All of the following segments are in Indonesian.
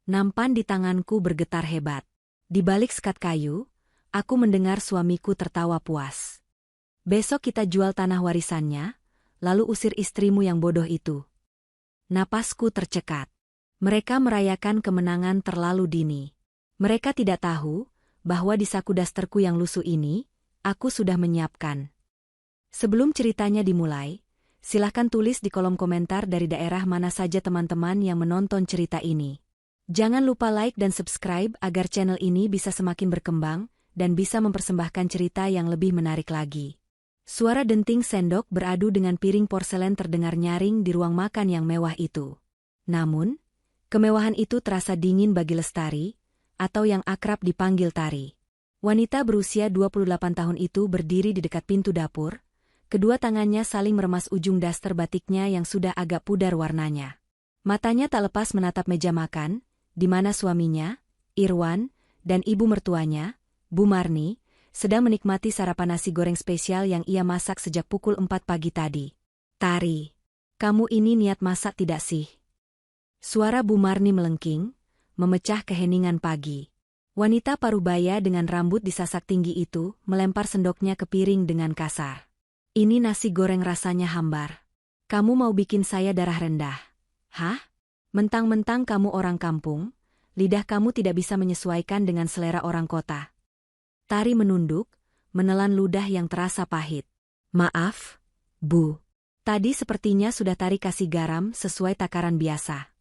Nampan di tanganku bergetar hebat. Di balik sekat kayu, aku mendengar suamiku tertawa puas. Besok kita jual tanah warisannya, lalu usir istrimu yang bodoh itu. Napasku tercekat. Mereka merayakan kemenangan terlalu dini. Mereka tidak tahu bahwa di saku dasterku yang lusuh ini, aku sudah menyiapkan. Sebelum ceritanya dimulai, silahkan tulis di kolom komentar dari daerah mana saja teman-teman yang menonton cerita ini. Jangan lupa like dan subscribe agar channel ini bisa semakin berkembang dan bisa mempersembahkan cerita yang lebih menarik lagi. Suara denting sendok beradu dengan piring porselen terdengar nyaring di ruang makan yang mewah itu. Namun, kemewahan itu terasa dingin bagi Lestari, atau yang akrab dipanggil Tari. Wanita berusia 28 tahun itu berdiri di dekat pintu dapur, kedua tangannya saling meremas ujung daster batiknya yang sudah agak pudar warnanya. Matanya tak lepas menatap meja makan, di mana suaminya, Irwan, dan ibu mertuanya, Bu Marni, sedang menikmati sarapan nasi goreng spesial yang ia masak sejak pukul 4 pagi tadi. Tari, kamu ini niat masak tidak sih? Suara Bu Marni melengking, memecah keheningan pagi. Wanita parubaya dengan rambut disasak tinggi itu melempar sendoknya ke piring dengan kasar. Ini nasi goreng rasanya hambar. Kamu mau bikin saya darah rendah? Hah? Mentang-mentang kamu orang kampung, lidah kamu tidak bisa menyesuaikan dengan selera orang kota. Tari menunduk, menelan ludah yang terasa pahit. Maaf, Bu. Tadi sepertinya sudah Tari kasih garam sesuai takaran biasa.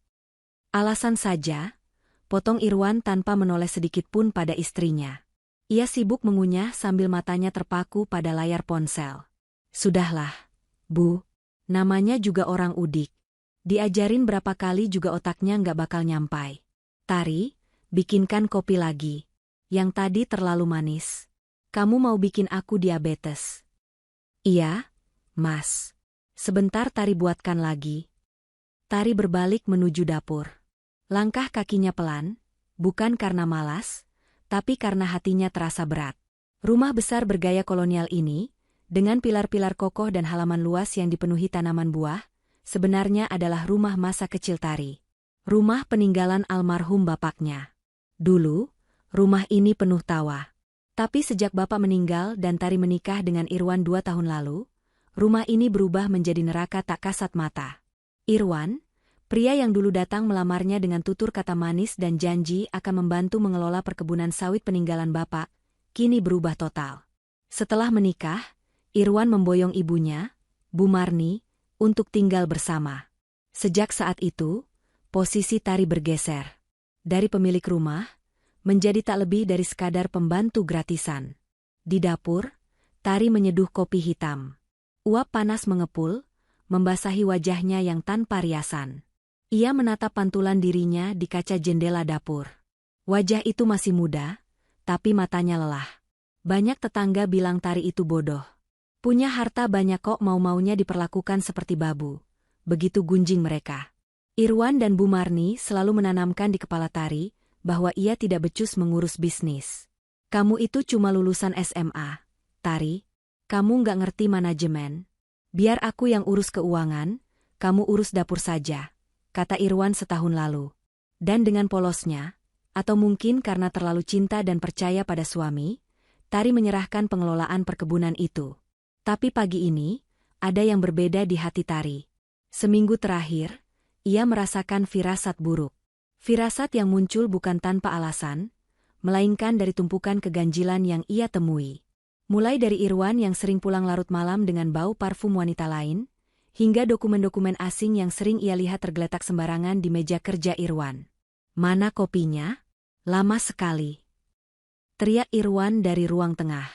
Alasan saja, potong Irwan tanpa menoleh sedikit pun pada istrinya. Ia sibuk mengunyah sambil matanya terpaku pada layar ponsel. Sudahlah, Bu. Namanya juga orang udik. Diajarin berapa kali juga otaknya nggak bakal nyampai. Tari, bikinkan kopi lagi. Yang tadi terlalu manis. Kamu mau bikin aku diabetes? Iya, Mas. Sebentar Tari buatkan lagi. Tari berbalik menuju dapur. Langkah kakinya pelan, bukan karena malas, tapi karena hatinya terasa berat. Rumah besar bergaya kolonial ini, dengan pilar-pilar kokoh dan halaman luas yang dipenuhi tanaman buah, sebenarnya adalah rumah masa kecil Tari. Rumah peninggalan almarhum bapaknya. Dulu, rumah ini penuh tawa. Tapi sejak bapak meninggal dan Tari menikah dengan Irwan 2 tahun lalu, rumah ini berubah menjadi neraka tak kasat mata. Irwan, pria yang dulu datang melamarnya dengan tutur kata manis dan janji akan membantu mengelola perkebunan sawit peninggalan bapak, kini berubah total. Setelah menikah, Irwan memboyong ibunya, Bu Marni, untuk tinggal bersama. Sejak saat itu, posisi Tari bergeser. Dari pemilik rumah, menjadi tak lebih dari sekadar pembantu gratisan. Di dapur, Tari menyeduh kopi hitam. Uap panas mengepul, membasahi wajahnya yang tanpa riasan. Ia menatap pantulan dirinya di kaca jendela dapur. Wajah itu masih muda, tapi matanya lelah. Banyak tetangga bilang Tari itu bodoh. Punya harta banyak kok mau-maunya diperlakukan seperti babu. Begitu gunjing mereka. Irwan dan Bu Marni selalu menanamkan di kepala Tari bahwa ia tidak becus mengurus bisnis. Kamu itu cuma lulusan SMA, Tari. Kamu nggak ngerti manajemen. Biar aku yang urus keuangan, kamu urus dapur saja, kata Irwan setahun lalu. Dan dengan polosnya, atau mungkin karena terlalu cinta dan percaya pada suami, Tari menyerahkan pengelolaan perkebunan itu. Tapi pagi ini, ada yang berbeda di hati Tari. Seminggu terakhir, ia merasakan firasat buruk. Firasat yang muncul bukan tanpa alasan, melainkan dari tumpukan keganjilan yang ia temui. Mulai dari Irwan yang sering pulang larut malam dengan bau parfum wanita lain, hingga dokumen-dokumen asing yang sering ia lihat tergeletak sembarangan di meja kerja Irwan. Mana kopinya? Lama sekali. Teriak Irwan dari ruang tengah.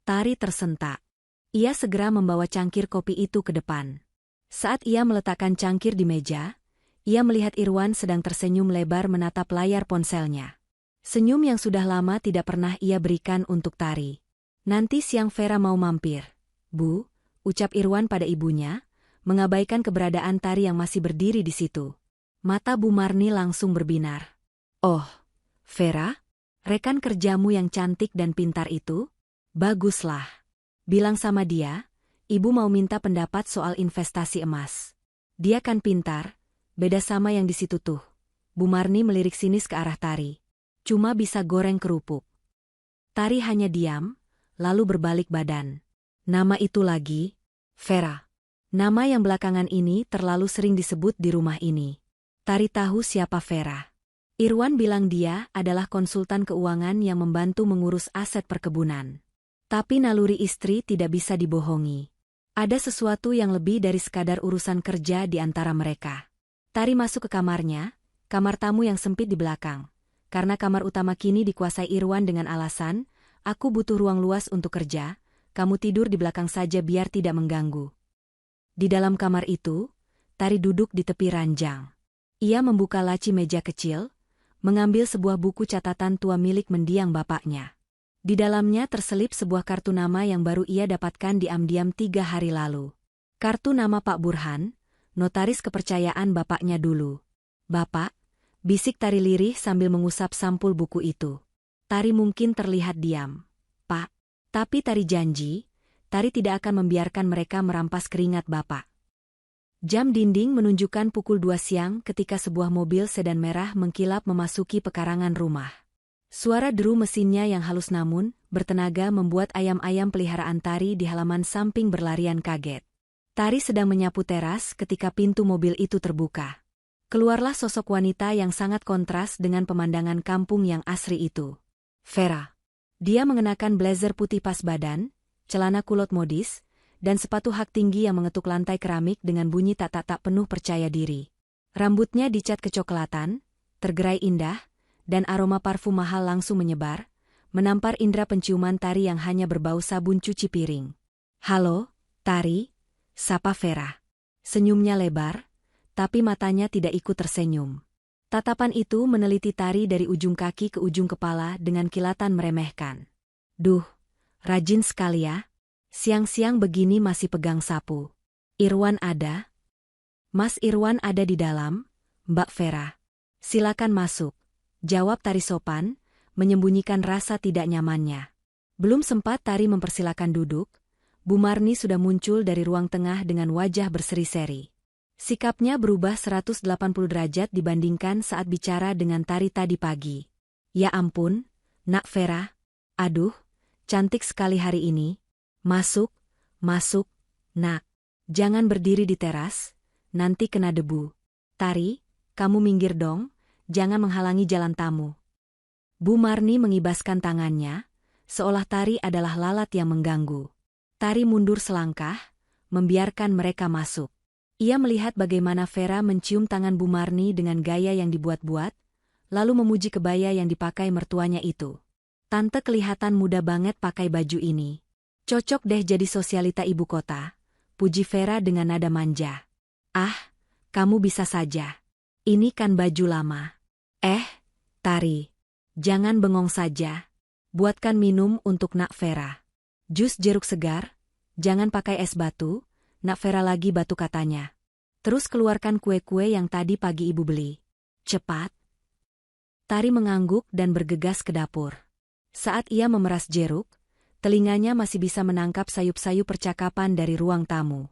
Tari tersentak. Ia segera membawa cangkir kopi itu ke depan. Saat ia meletakkan cangkir di meja, ia melihat Irwan sedang tersenyum lebar menatap layar ponselnya. Senyum yang sudah lama tidak pernah ia berikan untuk Tari. Nanti siang Vera mau mampir. Bu, ucap Irwan pada ibunya, mengabaikan keberadaan Tari yang masih berdiri di situ. Mata Bu Marni langsung berbinar. Oh, Vera? Rekan kerjamu yang cantik dan pintar itu? Baguslah. Bilang sama dia, ibu mau minta pendapat soal investasi emas. Dia kan pintar. Beda sama yang di situ tuh. Bu Marni melirik sinis ke arah Tari. Cuma bisa goreng kerupuk. Tari hanya diam, lalu berbalik badan. Nama itu lagi, Vera. Nama yang belakangan ini terlalu sering disebut di rumah ini. Tari tahu siapa Vera. Irwan bilang dia adalah konsultan keuangan yang membantu mengurus aset perkebunan. Tapi naluri istri tidak bisa dibohongi. Ada sesuatu yang lebih dari sekadar urusan kerja di antara mereka. Tari masuk ke kamarnya, kamar tamu yang sempit di belakang. Karena kamar utama kini dikuasai Irwan dengan alasan, aku butuh ruang luas untuk kerja, kamu tidur di belakang saja biar tidak mengganggu. Di dalam kamar itu, Tari duduk di tepi ranjang. Ia membuka laci meja kecil, mengambil sebuah buku catatan tua milik mendiang bapaknya. Di dalamnya terselip sebuah kartu nama yang baru ia dapatkan diam-diam 3 hari lalu. Kartu nama Pak Burhan, notaris kepercayaan bapaknya dulu. Bapak, bisik Tari lirih sambil mengusap sampul buku itu. Tari mungkin terlihat diam. Pak, tapi Tari janji, Tari tidak akan membiarkan mereka merampas keringat Bapak. Jam dinding menunjukkan pukul 2 siang ketika sebuah mobil sedan merah mengkilap memasuki pekarangan rumah. Suara deru mesinnya yang halus namun bertenaga membuat ayam-ayam peliharaan Tari di halaman samping berlarian kaget. Tari sedang menyapu teras ketika pintu mobil itu terbuka. Keluarlah sosok wanita yang sangat kontras dengan pemandangan kampung yang asri itu. Vera. Dia mengenakan blazer putih pas badan, celana kulot modis, dan sepatu hak tinggi yang mengetuk lantai keramik dengan bunyi tak penuh percaya diri. Rambutnya dicat kecoklatan, tergerai indah, dan aroma parfum mahal langsung menyebar, menampar indera penciuman Tari yang hanya berbau sabun cuci piring. Halo, Tari, sapa Vera. Senyumnya lebar, tapi matanya tidak ikut tersenyum. Tatapan itu meneliti Tari dari ujung kaki ke ujung kepala dengan kilatan meremehkan. Duh, rajin sekali ya. Siang-siang begini masih pegang sapu. Irwan ada? Mas Irwan ada di dalam, Mbak Vera. Silakan masuk, jawab Tari sopan, menyembunyikan rasa tidak nyamannya. Belum sempat Tari mempersilakan duduk, Bu Marni sudah muncul dari ruang tengah dengan wajah berseri-seri. Sikapnya berubah 180 derajat dibandingkan saat bicara dengan Tari tadi pagi. Ya ampun, Nak Vera. Aduh, cantik sekali hari ini. Masuk, masuk, Nak. Jangan berdiri di teras, nanti kena debu. Tari, kamu minggir dong, jangan menghalangi jalan tamu. Bu Marni mengibaskan tangannya, seolah Tari adalah lalat yang mengganggu. Tari mundur selangkah, membiarkan mereka masuk. Ia melihat bagaimana Vera mencium tangan Bu Marni dengan gaya yang dibuat-buat, lalu memuji kebaya yang dipakai mertuanya itu. Tante kelihatan muda banget pakai baju ini. Cocok deh jadi sosialita ibu kota, puji Vera dengan nada manja. Ah, kamu bisa saja. Ini kan baju lama. Tari, jangan bengong saja. Buatkan minum untuk Nak Vera. Jus jeruk segar, jangan pakai es batu, Nak Vera lagi batu katanya. Terus keluarkan kue-kue yang tadi pagi ibu beli. Cepat. Tari mengangguk dan bergegas ke dapur. Saat ia memeras jeruk, telinganya masih bisa menangkap sayup-sayup percakapan dari ruang tamu.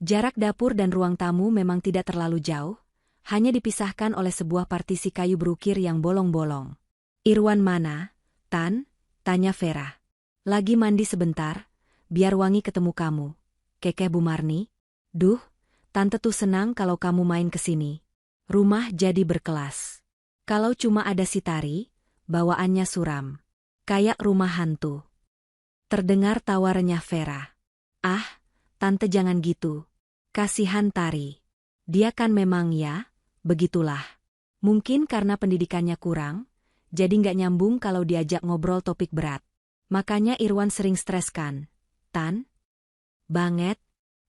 Jarak dapur dan ruang tamu memang tidak terlalu jauh, hanya dipisahkan oleh sebuah partisi kayu berukir yang bolong-bolong. Irwan mana, Tan? Tanya Vera. Lagi mandi sebentar, biar wangi ketemu kamu. Kekeh Bu Marni. Duh, Tante tuh senang kalau kamu main ke sini. Rumah jadi berkelas. Kalau cuma ada si Tari, bawaannya suram. Kayak rumah hantu. Terdengar tawa renyah Vera. Ah, Tante jangan gitu. Kasihan Tari. Dia kan memang ya, begitulah. Mungkin karena pendidikannya kurang, jadi nggak nyambung kalau diajak ngobrol topik berat. Makanya Irwan sering stres kan, Tan? Banget.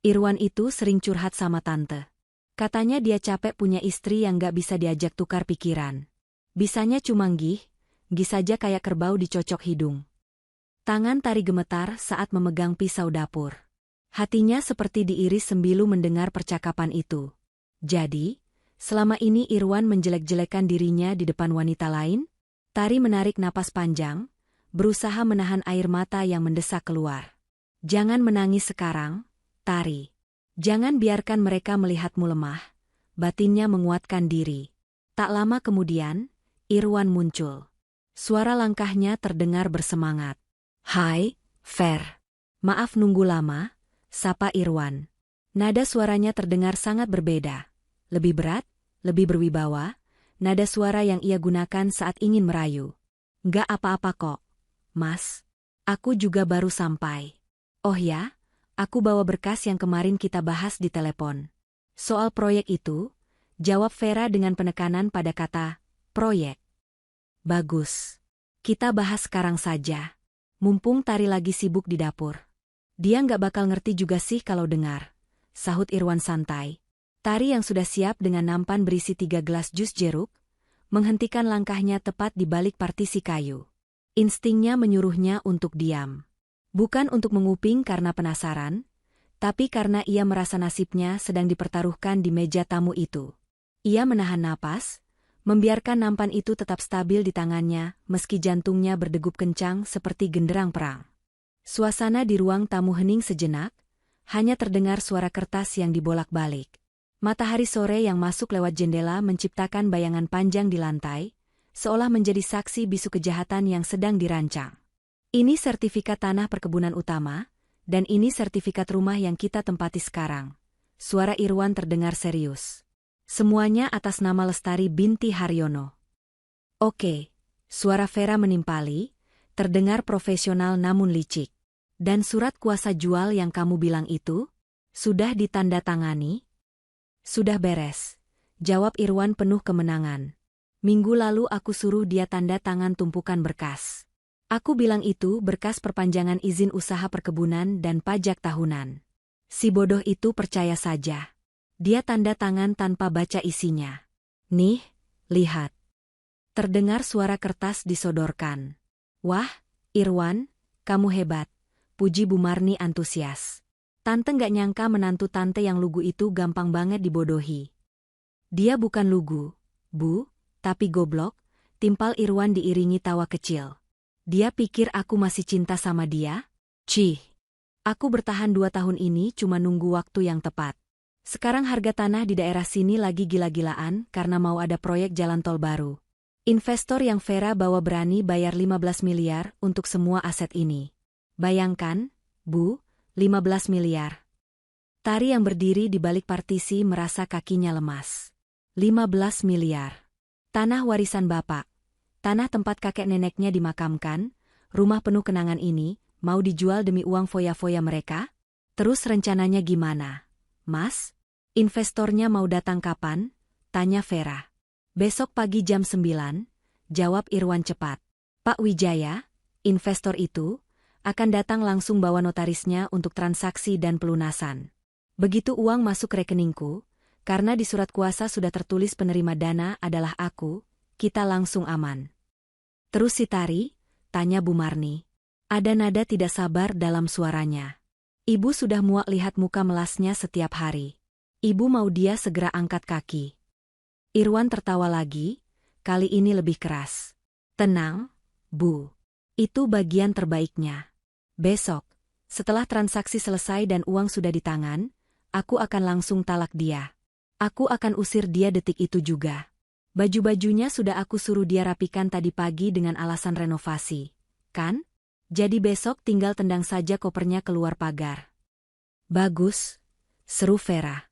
Irwan itu sering curhat sama Tante. Katanya dia capek punya istri yang nggak bisa diajak tukar pikiran. Bisanya cuma gih saja kayak kerbau dicocok hidung. Tangan Tari gemetar saat memegang pisau dapur. Hatinya seperti diiris sembilu mendengar percakapan itu. Jadi, selama ini Irwan menjelek-jelekan dirinya di depan wanita lain? Tari menarik napas panjang, berusaha menahan air mata yang mendesak keluar. Jangan menangis sekarang, Tari. Jangan biarkan mereka melihatmu lemah. Batinnya menguatkan diri. Tak lama kemudian, Irwan muncul. Suara langkahnya terdengar bersemangat. "Hai, Fer. Maaf nunggu lama," sapa Irwan. Nada suaranya terdengar sangat berbeda. Lebih berat, lebih berwibawa, nada suara yang ia gunakan saat ingin merayu. "Nggak apa-apa kok, Mas. Aku juga baru sampai." "Oh ya, aku bawa berkas yang kemarin kita bahas di telepon." "Soal proyek itu?" jawab Vera dengan penekanan pada kata proyek. "Bagus. Kita bahas sekarang saja. Mumpung Tari lagi sibuk di dapur." "Dia nggak bakal ngerti juga sih kalau dengar," sahut Irwan santai. Tari yang sudah siap dengan nampan berisi 3 gelas jus jeruk, menghentikan langkahnya tepat di balik partisi kayu. Instingnya menyuruhnya untuk diam. Bukan untuk menguping karena penasaran, tapi karena ia merasa nasibnya sedang dipertaruhkan di meja tamu itu. Ia menahan napas, membiarkan nampan itu tetap stabil di tangannya meski jantungnya berdegup kencang seperti genderang perang. Suasana di ruang tamu hening sejenak, hanya terdengar suara kertas yang dibolak-balik. Matahari sore yang masuk lewat jendela menciptakan bayangan panjang di lantai, seolah menjadi saksi bisu kejahatan yang sedang dirancang. "Ini sertifikat tanah perkebunan utama, dan ini sertifikat rumah yang kita tempati sekarang." Suara Irwan terdengar serius. "Semuanya atas nama Lestari binti Haryono." "Oke," suara Vera menimpali, terdengar profesional namun licik. "Dan surat kuasa jual yang kamu bilang itu? Sudah ditandatangani?" "Sudah beres," jawab Irwan penuh kemenangan. "Minggu lalu aku suruh dia tanda tangan tumpukan berkas. Aku bilang itu berkas perpanjangan izin usaha perkebunan dan pajak tahunan. Si bodoh itu percaya saja. Dia tanda tangan tanpa baca isinya. Nih, lihat." Terdengar suara kertas disodorkan. "Wah, Irwan, kamu hebat," puji Bu Marni antusias. "Tante nggak nyangka menantu tante yang lugu itu gampang banget dibodohi." "Dia bukan lugu, Bu, tapi goblok," timpal Irwan diiringi tawa kecil. "Dia pikir aku masih cinta sama dia? Cih. Aku bertahan 2 tahun ini cuma nunggu waktu yang tepat. Sekarang harga tanah di daerah sini lagi gila-gilaan karena mau ada proyek jalan tol baru. Investor yang Vera bawa berani bayar 15 miliar untuk semua aset ini. Bayangkan, Bu, 15 miliar. Tari yang berdiri di balik partisi merasa kakinya lemas. 15 miliar. Tanah warisan bapak. Tanah tempat kakek neneknya dimakamkan, rumah penuh kenangan ini, mau dijual demi uang foya-foya mereka? Terus rencananya gimana, Mas? Investornya mau datang kapan? Tanya Vera. "Besok pagi jam 9, jawab Irwan cepat. "Pak Wijaya, investor itu, akan datang langsung bawa notarisnya untuk transaksi dan pelunasan. Begitu uang masuk rekeningku, karena di surat kuasa sudah tertulis penerima dana adalah aku, kita langsung aman." "Terus si Tari?" tanya Bu Marni. Ada nada tidak sabar dalam suaranya. Ibu sudah muak lihat muka melasnya setiap hari. Ibu mau dia segera angkat kaki. Irwan tertawa lagi, kali ini lebih keras. "Tenang, Bu. Itu bagian terbaiknya. Besok, setelah transaksi selesai dan uang sudah di tangan, aku akan langsung talak dia. Aku akan usir dia detik itu juga. Baju-bajunya sudah aku suruh dia rapikan tadi pagi dengan alasan renovasi. Kan? Jadi besok tinggal tendang saja kopernya keluar pagar." "Bagus," seru Vera.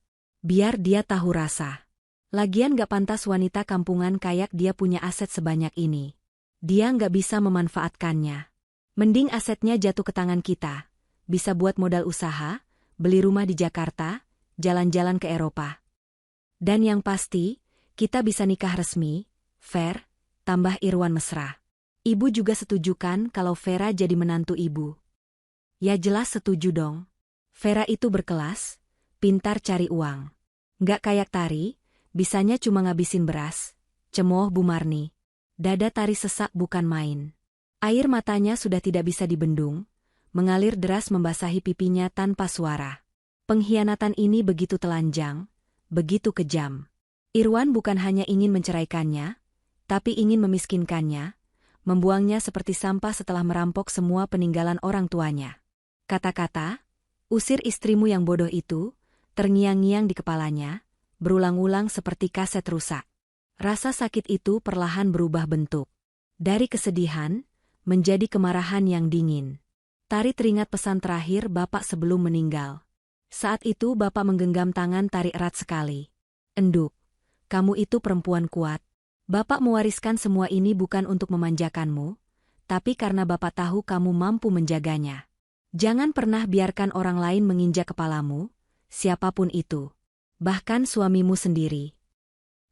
"Biar dia tahu rasa. Lagian gak pantas wanita kampungan kayak dia punya aset sebanyak ini. Dia gak bisa memanfaatkannya. Mending asetnya jatuh ke tangan kita. Bisa buat modal usaha, beli rumah di Jakarta, jalan-jalan ke Eropa. Dan yang pasti, kita bisa nikah resmi, Ver," tambah Irwan mesra. "Ibu juga setuju kan kalau Vera jadi menantu ibu?" "Ya jelas setuju dong. Vera itu berkelas, pintar cari uang. Nggak kayak Tari, bisanya cuma ngabisin beras," cemooh Bu Marni. Dada Tari sesak bukan main. Air matanya sudah tidak bisa dibendung, mengalir deras membasahi pipinya tanpa suara. Pengkhianatan ini begitu telanjang, begitu kejam. Irwan bukan hanya ingin menceraikannya, tapi ingin memiskinkannya, membuangnya seperti sampah setelah merampok semua peninggalan orang tuanya. Kata-kata, "Usir istrimu yang bodoh itu," terngiang-ngiang di kepalanya, berulang-ulang seperti kaset rusak. Rasa sakit itu perlahan berubah bentuk. Dari kesedihan, menjadi kemarahan yang dingin. Tari teringat pesan terakhir Bapak sebelum meninggal. Saat itu Bapak menggenggam tangan Tari erat sekali. "Enduk, kamu itu perempuan kuat. Bapak mewariskan semua ini bukan untuk memanjakanmu, tapi karena Bapak tahu kamu mampu menjaganya. Jangan pernah biarkan orang lain menginjak kepalamu, siapapun itu. Bahkan suamimu sendiri."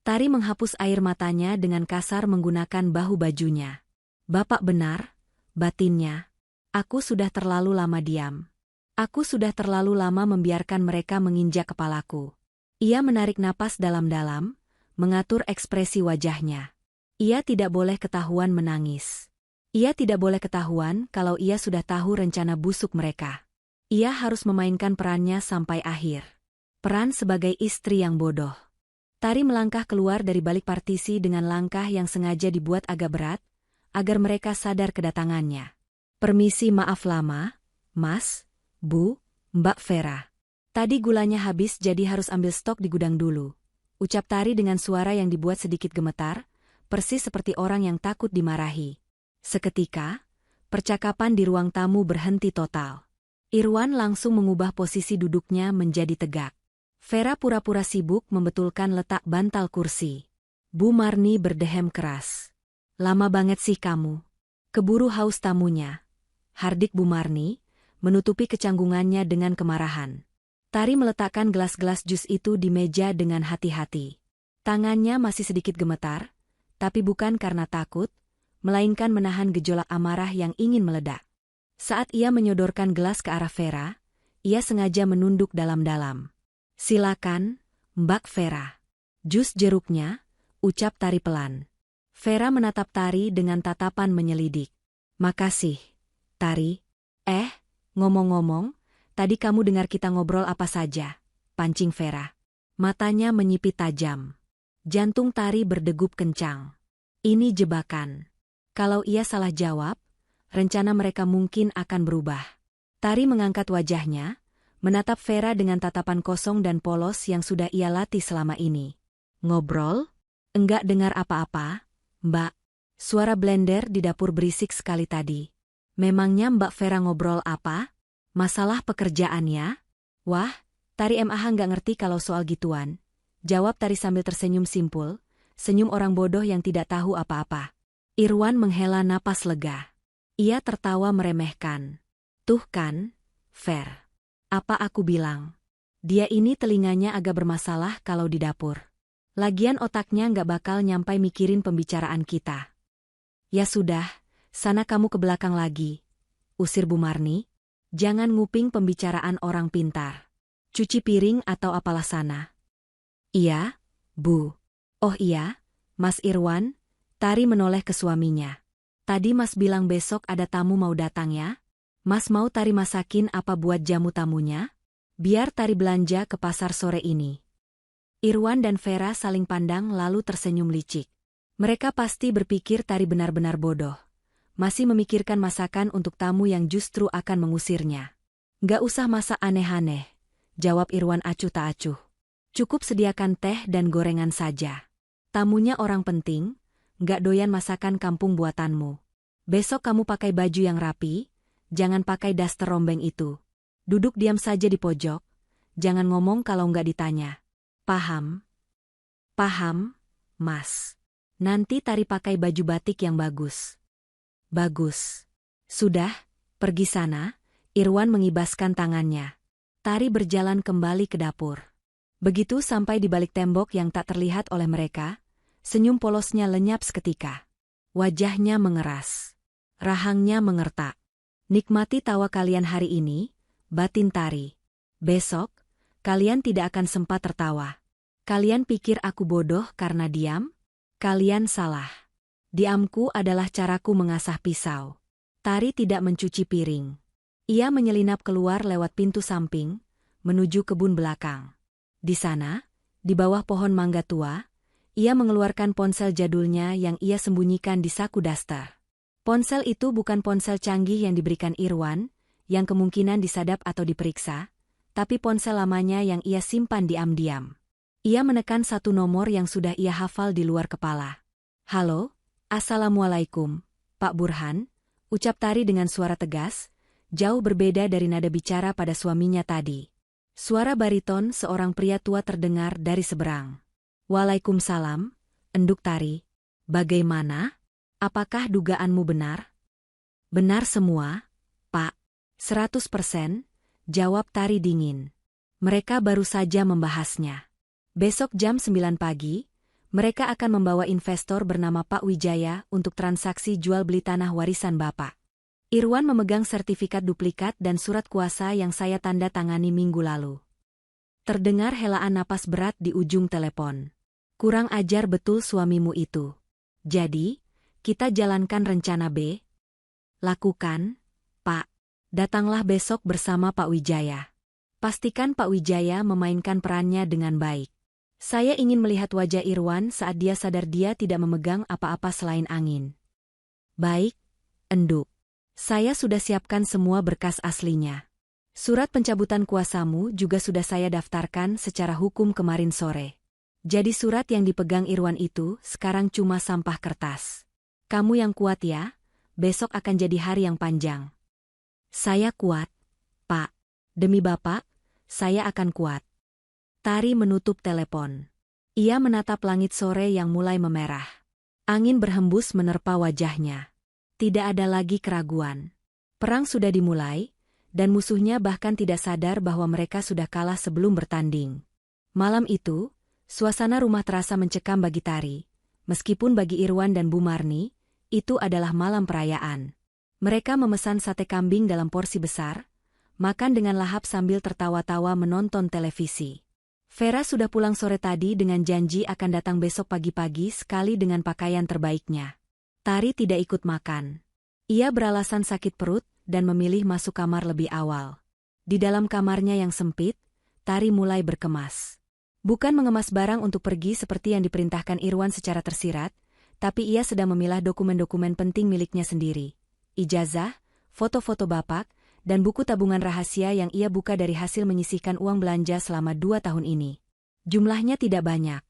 Tari menghapus air matanya dengan kasar menggunakan bahu bajunya. "Bapak benar," batinnya. "Aku sudah terlalu lama diam. Aku sudah terlalu lama membiarkan mereka menginjak kepalaku." Ia menarik napas dalam-dalam, mengatur ekspresi wajahnya. Ia tidak boleh ketahuan menangis. Ia tidak boleh ketahuan kalau ia sudah tahu rencana busuk mereka. Ia harus memainkan perannya sampai akhir. Peran sebagai istri yang bodoh. Tari melangkah keluar dari balik partisi dengan langkah yang sengaja dibuat agak berat, agar mereka sadar kedatangannya. "Permisi, maaf lama, Mas, Bu, Mbak Vera. Tadi gulanya habis jadi harus ambil stok di gudang dulu," ucap Tari dengan suara yang dibuat sedikit gemetar, persis seperti orang yang takut dimarahi. Seketika, percakapan di ruang tamu berhenti total. Irwan langsung mengubah posisi duduknya menjadi tegak. Vera pura-pura sibuk membetulkan letak bantal kursi. Bu Marni berdehem keras. "Lama banget sih kamu." Keburu haus tamunya. Hardik Bu Marni, menutupi kecanggungannya dengan kemarahan. Tari meletakkan gelas-gelas jus itu di meja dengan hati-hati. Tangannya masih sedikit gemetar, tapi bukan karena takut, melainkan menahan gejolak amarah yang ingin meledak. Saat ia menyodorkan gelas ke arah Vera, ia sengaja menunduk dalam-dalam. "Silakan, Mbak Vera." "Jus jeruknya," ucap Tari pelan. Vera menatap Tari dengan tatapan menyelidik. "Makasih, Tari." Ngomong-ngomong, tadi kamu dengar kita ngobrol apa saja?" pancing Vera. Matanya menyipit tajam. Jantung Tari berdegup kencang. Ini jebakan. Kalau ia salah jawab, rencana mereka mungkin akan berubah. Tari mengangkat wajahnya, menatap Vera dengan tatapan kosong dan polos yang sudah ia latih selama ini. "Ngobrol? Enggak dengar apa-apa, Mbak." Suara blender di dapur berisik sekali tadi. "Memangnya Mbak Vera ngobrol apa? Masalah pekerjaannya?" "Wah, Tari MAH nggak ngerti kalau soal gituan," jawab Tari sambil tersenyum simpul, senyum orang bodoh yang tidak tahu apa-apa. Irwan menghela napas lega. Ia tertawa meremehkan. "Tuh kan, Ver. Apa aku bilang? Dia ini telinganya agak bermasalah kalau di dapur. Lagian otaknya nggak bakal nyampai mikirin pembicaraan kita." "Ya sudah, sana kamu ke belakang lagi," usir Bu Marni. "Jangan nguping pembicaraan orang pintar. Cuci piring atau apalah sana." "Iya, Bu." "Oh iya, Mas Irwan," Tari menoleh ke suaminya. "Tadi Mas bilang besok ada tamu mau datang ya? Mas mau Tari masakin apa buat jamu tamunya? Biar Tari belanja ke pasar sore ini." Irwan dan Vera saling pandang lalu tersenyum licik. Mereka pasti berpikir Tari benar-benar bodoh. Masih memikirkan masakan untuk tamu yang justru akan mengusirnya. "Nggak usah masak aneh-aneh," jawab Irwan acuh tak acuh. "Cukup sediakan teh dan gorengan saja. Tamunya orang penting, nggak doyan masakan kampung buatanmu. Besok kamu pakai baju yang rapi, jangan pakai daster rombeng itu. Duduk diam saja di pojok, jangan ngomong kalau nggak ditanya. Paham?" "Paham, Mas. Nanti Tari pakai baju batik yang bagus." "Bagus. Sudah, pergi sana." Irwan mengibaskan tangannya. Tari berjalan kembali ke dapur. Begitu sampai di balik tembok yang tak terlihat oleh mereka, senyum polosnya lenyap seketika. Wajahnya mengeras. Rahangnya mengertak. "Nikmati tawa kalian hari ini," batin Tari. "Besok, kalian tidak akan sempat tertawa. Kalian pikir aku bodoh karena diam? Kalian salah. Diamku adalah caraku mengasah pisau." Tari tidak mencuci piring. Ia menyelinap keluar lewat pintu samping, menuju kebun belakang. Di sana, di bawah pohon mangga tua, ia mengeluarkan ponsel jadulnya yang ia sembunyikan di saku daster. Ponsel itu bukan ponsel canggih yang diberikan Irwan, yang kemungkinan disadap atau diperiksa, tapi ponsel lamanya yang ia simpan diam-diam. Ia menekan satu nomor yang sudah ia hafal di luar kepala. "Halo, Assalamualaikum, Pak Burhan," ucap Tari dengan suara tegas, jauh berbeda dari nada bicara pada suaminya tadi. Suara bariton seorang pria tua terdengar dari seberang. "Waalaikumsalam," enduk Tari. "Bagaimana? Apakah dugaanmu benar?" "Benar semua, Pak. 100%, jawab Tari dingin. Mereka baru saja membahasnya. Besok jam 9 pagi, mereka akan membawa investor bernama Pak Wijaya untuk transaksi jual-beli tanah warisan Bapak. Irwan memegang sertifikat duplikat dan surat kuasa yang saya tanda tangani minggu lalu." Terdengar helaan napas berat di ujung telepon. "Kurang ajar betul suamimu itu. Jadi, kita jalankan rencana B?" "Lakukan, Pak. Datanglah besok bersama Pak Wijaya. Pastikan Pak Wijaya memainkan perannya dengan baik. Saya ingin melihat wajah Irwan saat dia sadar dia tidak memegang apa-apa selain angin." "Baik, enduk. Saya sudah siapkan semua berkas aslinya. Surat pencabutan kuasamu juga sudah saya daftarkan secara hukum kemarin sore. Jadi surat yang dipegang Irwan itu sekarang cuma sampah kertas. Kamu yang kuat ya, besok akan jadi hari yang panjang." "Saya kuat, Pak. Demi Bapak, saya akan kuat." Tari menutup telepon. Ia menatap langit sore yang mulai memerah. Angin berhembus menerpa wajahnya. Tidak ada lagi keraguan. Perang sudah dimulai, dan musuhnya bahkan tidak sadar bahwa mereka sudah kalah sebelum bertanding. Malam itu, suasana rumah terasa mencekam bagi Tari. Meskipun bagi Irwan dan Bu Marni, itu adalah malam perayaan. Mereka memesan sate kambing dalam porsi besar, makan dengan lahap sambil tertawa-tawa menonton televisi. Vera sudah pulang sore tadi dengan janji akan datang besok pagi-pagi sekali dengan pakaian terbaiknya. Tari tidak ikut makan. Ia beralasan sakit perut dan memilih masuk kamar lebih awal. Di dalam kamarnya yang sempit, Tari mulai berkemas. Bukan mengemas barang untuk pergi seperti yang diperintahkan Irwan secara tersirat, tapi ia sedang memilah dokumen-dokumen penting miliknya sendiri. Ijazah, foto-foto bapak, dan buku tabungan rahasia yang ia buka dari hasil menyisihkan uang belanja selama 2 tahun ini. Jumlahnya tidak banyak,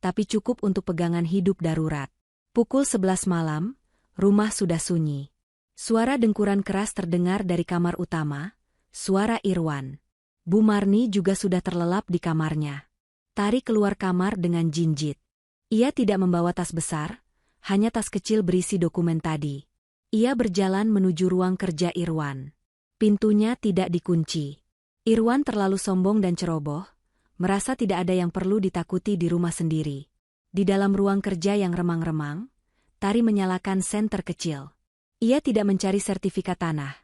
tapi cukup untuk pegangan hidup darurat. Pukul 11 malam, rumah sudah sunyi. Suara dengkuran keras terdengar dari kamar utama, suara Irwan. Bu Marni juga sudah terlelap di kamarnya. Tari keluar kamar dengan jinjit. Ia tidak membawa tas besar, hanya tas kecil berisi dokumen tadi. Ia berjalan menuju ruang kerja Irwan. Pintunya tidak dikunci. Irwan terlalu sombong dan ceroboh, merasa tidak ada yang perlu ditakuti di rumah sendiri. Di dalam ruang kerja yang remang-remang, Tari menyalakan sen terkecil. Ia tidak mencari sertifikat tanah,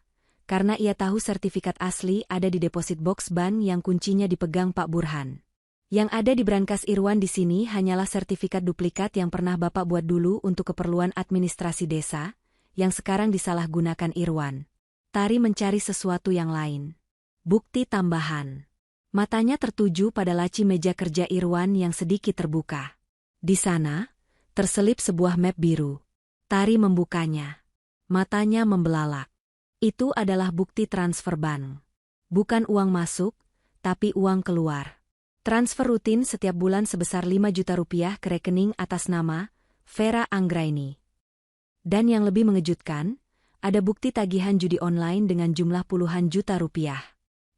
karena ia tahu sertifikat asli ada di deposit box bank yang kuncinya dipegang Pak Burhan. Yang ada di brankas Irwan di sini hanyalah sertifikat duplikat yang pernah Bapak buat dulu untuk keperluan administrasi desa, yang sekarang disalahgunakan Irwan. Tari mencari sesuatu yang lain. Bukti tambahan. Matanya tertuju pada laci meja kerja Irwan yang sedikit terbuka. Di sana, terselip sebuah map biru. Tari membukanya. Matanya membelalak. Itu adalah bukti transfer bank. Bukan uang masuk, tapi uang keluar. Transfer rutin setiap bulan sebesar 5 juta rupiah ke rekening atas nama Vera Anggraini. Dan yang lebih mengejutkan, ada bukti tagihan judi online dengan jumlah puluhan juta rupiah.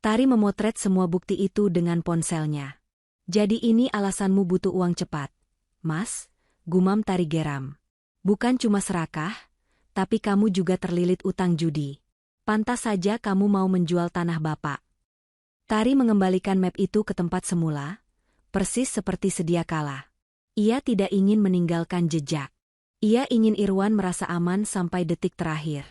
Tari memotret semua bukti itu dengan ponselnya. "Jadi ini alasanmu butuh uang cepat, Mas?" gumam Tari geram. "Bukan cuma serakah, tapi kamu juga terlilit utang judi. Pantas saja kamu mau menjual tanah Bapak." Tari mengembalikan map itu ke tempat semula, persis seperti sedia kala. Ia tidak ingin meninggalkan jejak. Ia ingin Irwan merasa aman sampai detik terakhir.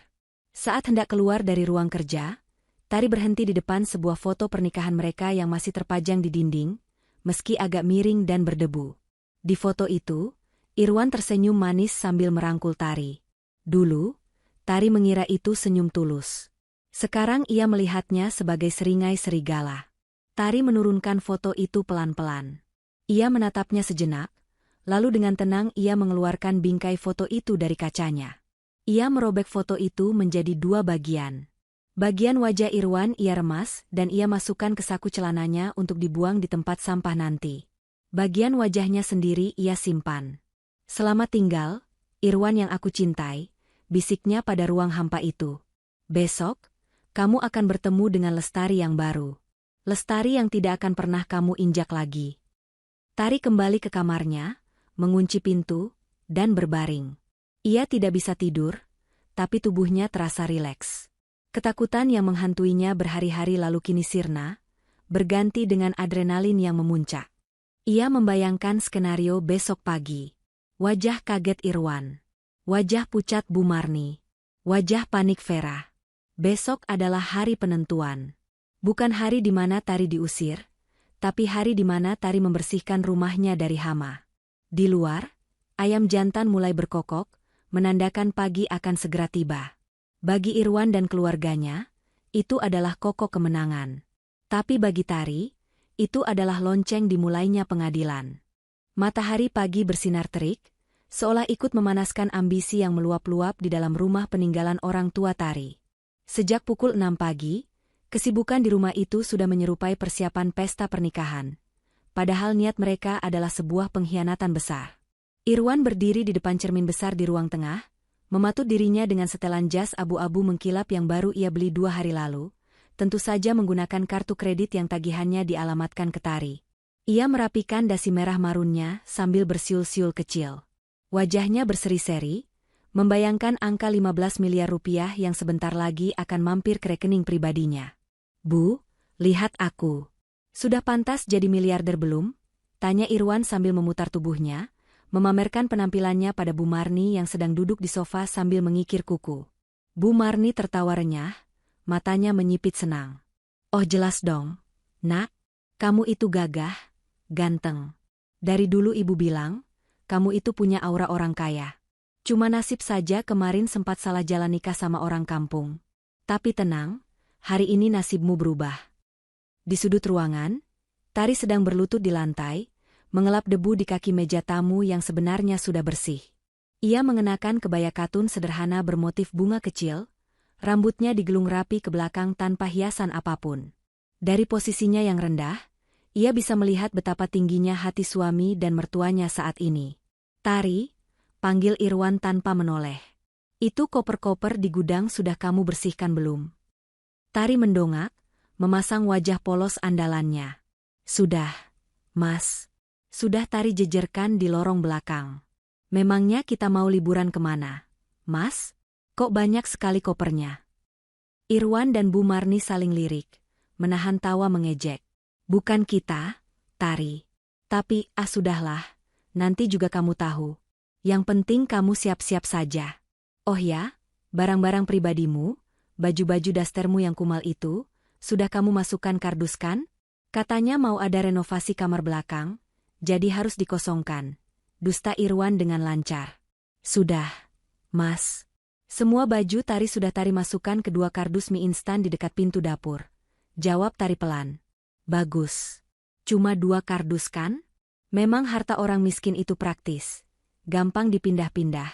Saat hendak keluar dari ruang kerja, Tari berhenti di depan sebuah foto pernikahan mereka yang masih terpajang di dinding, meski agak miring dan berdebu. Di foto itu, Irwan tersenyum manis sambil merangkul Tari. Dulu, Tari mengira itu senyum tulus. Sekarang ia melihatnya sebagai seringai serigala. Tari menurunkan foto itu pelan-pelan. Ia menatapnya sejenak, lalu dengan tenang ia mengeluarkan bingkai foto itu dari kacanya. Ia merobek foto itu menjadi 2 bagian. Bagian wajah Irwan ia remas dan ia masukkan ke saku celananya untuk dibuang di tempat sampah nanti. Bagian wajahnya sendiri ia simpan. Selamat tinggal, Irwan yang aku cintai, bisiknya pada ruang hampa itu. Besok, kamu akan bertemu dengan Lestari yang baru. Lestari yang tidak akan pernah kamu injak lagi. Tari kembali ke kamarnya, mengunci pintu, dan berbaring. Ia tidak bisa tidur, tapi tubuhnya terasa rileks. Ketakutan yang menghantuinya berhari-hari lalu kini sirna, berganti dengan adrenalin yang memuncak. Ia membayangkan skenario besok pagi. Wajah kaget Irwan. Wajah pucat Bu Marni. Wajah panik Vera. Besok adalah hari penentuan. Bukan hari di mana Tari diusir, tapi hari di mana Tari membersihkan rumahnya dari hama. Di luar, ayam jantan mulai berkokok, menandakan pagi akan segera tiba. Bagi Irwan dan keluarganya, itu adalah kokok kemenangan. Tapi bagi Tari, itu adalah lonceng dimulainya pengadilan. Matahari pagi bersinar terik, seolah ikut memanaskan ambisi yang meluap-luap di dalam rumah peninggalan orang tua Tari. Sejak pukul 6 pagi, kesibukan di rumah itu sudah menyerupai persiapan pesta pernikahan. Padahal niat mereka adalah sebuah pengkhianatan besar. Irwan berdiri di depan cermin besar di ruang tengah, mematut dirinya dengan setelan jas abu-abu mengkilap yang baru ia beli 2 hari lalu, tentu saja menggunakan kartu kredit yang tagihannya dialamatkan ke Tari. Ia merapikan dasi merah marunnya sambil bersiul-siul kecil. Wajahnya berseri-seri, membayangkan angka 15 miliar rupiah yang sebentar lagi akan mampir ke rekening pribadinya. Bu, lihat aku. Sudah pantas jadi miliarder belum? Tanya Irwan sambil memutar tubuhnya, memamerkan penampilannya pada Bu Marni yang sedang duduk di sofa sambil mengikir kuku. Bu Marni tertawa renyah, matanya menyipit senang. Oh jelas dong, Nak. Kamu itu gagah, ganteng. Dari dulu ibu bilang, kamu itu punya aura orang kaya. Cuma nasib saja kemarin sempat salah jalan nikah sama orang kampung. Tapi tenang, hari ini nasibmu berubah. Di sudut ruangan, Tari sedang berlutut di lantai, mengelap debu di kaki meja tamu yang sebenarnya sudah bersih. Ia mengenakan kebaya katun sederhana bermotif bunga kecil, rambutnya digelung rapi ke belakang tanpa hiasan apapun. Dari posisinya yang rendah, ia bisa melihat betapa tingginya hati suami dan mertuanya saat ini. Tari, panggil Irwan tanpa menoleh. Itu koper-koper di gudang sudah kamu bersihkan belum? Tari mendongak, memasang wajah polos andalannya. Sudah, Mas. Sudah Tari jejerkan di lorong belakang. Memangnya kita mau liburan kemana, Mas? Kok banyak sekali kopernya? Irwan dan Bu Marni saling lirik, menahan tawa mengejek. Bukan kita, Tari. Tapi, sudahlah, nanti juga kamu tahu. Yang penting kamu siap-siap saja. Oh ya, barang-barang pribadimu, baju-baju dastermu yang kumal itu, sudah kamu masukkan kardus kan? Katanya mau ada renovasi kamar belakang, jadi harus dikosongkan. Dusta Irwan dengan lancar. Sudah, Mas. Semua baju Tari sudah Tari masukkan ke 2 kardus mie instan di dekat pintu dapur. Jawab Tari pelan. Bagus. Cuma 2 kardus kan? Memang harta orang miskin itu praktis. Gampang dipindah-pindah.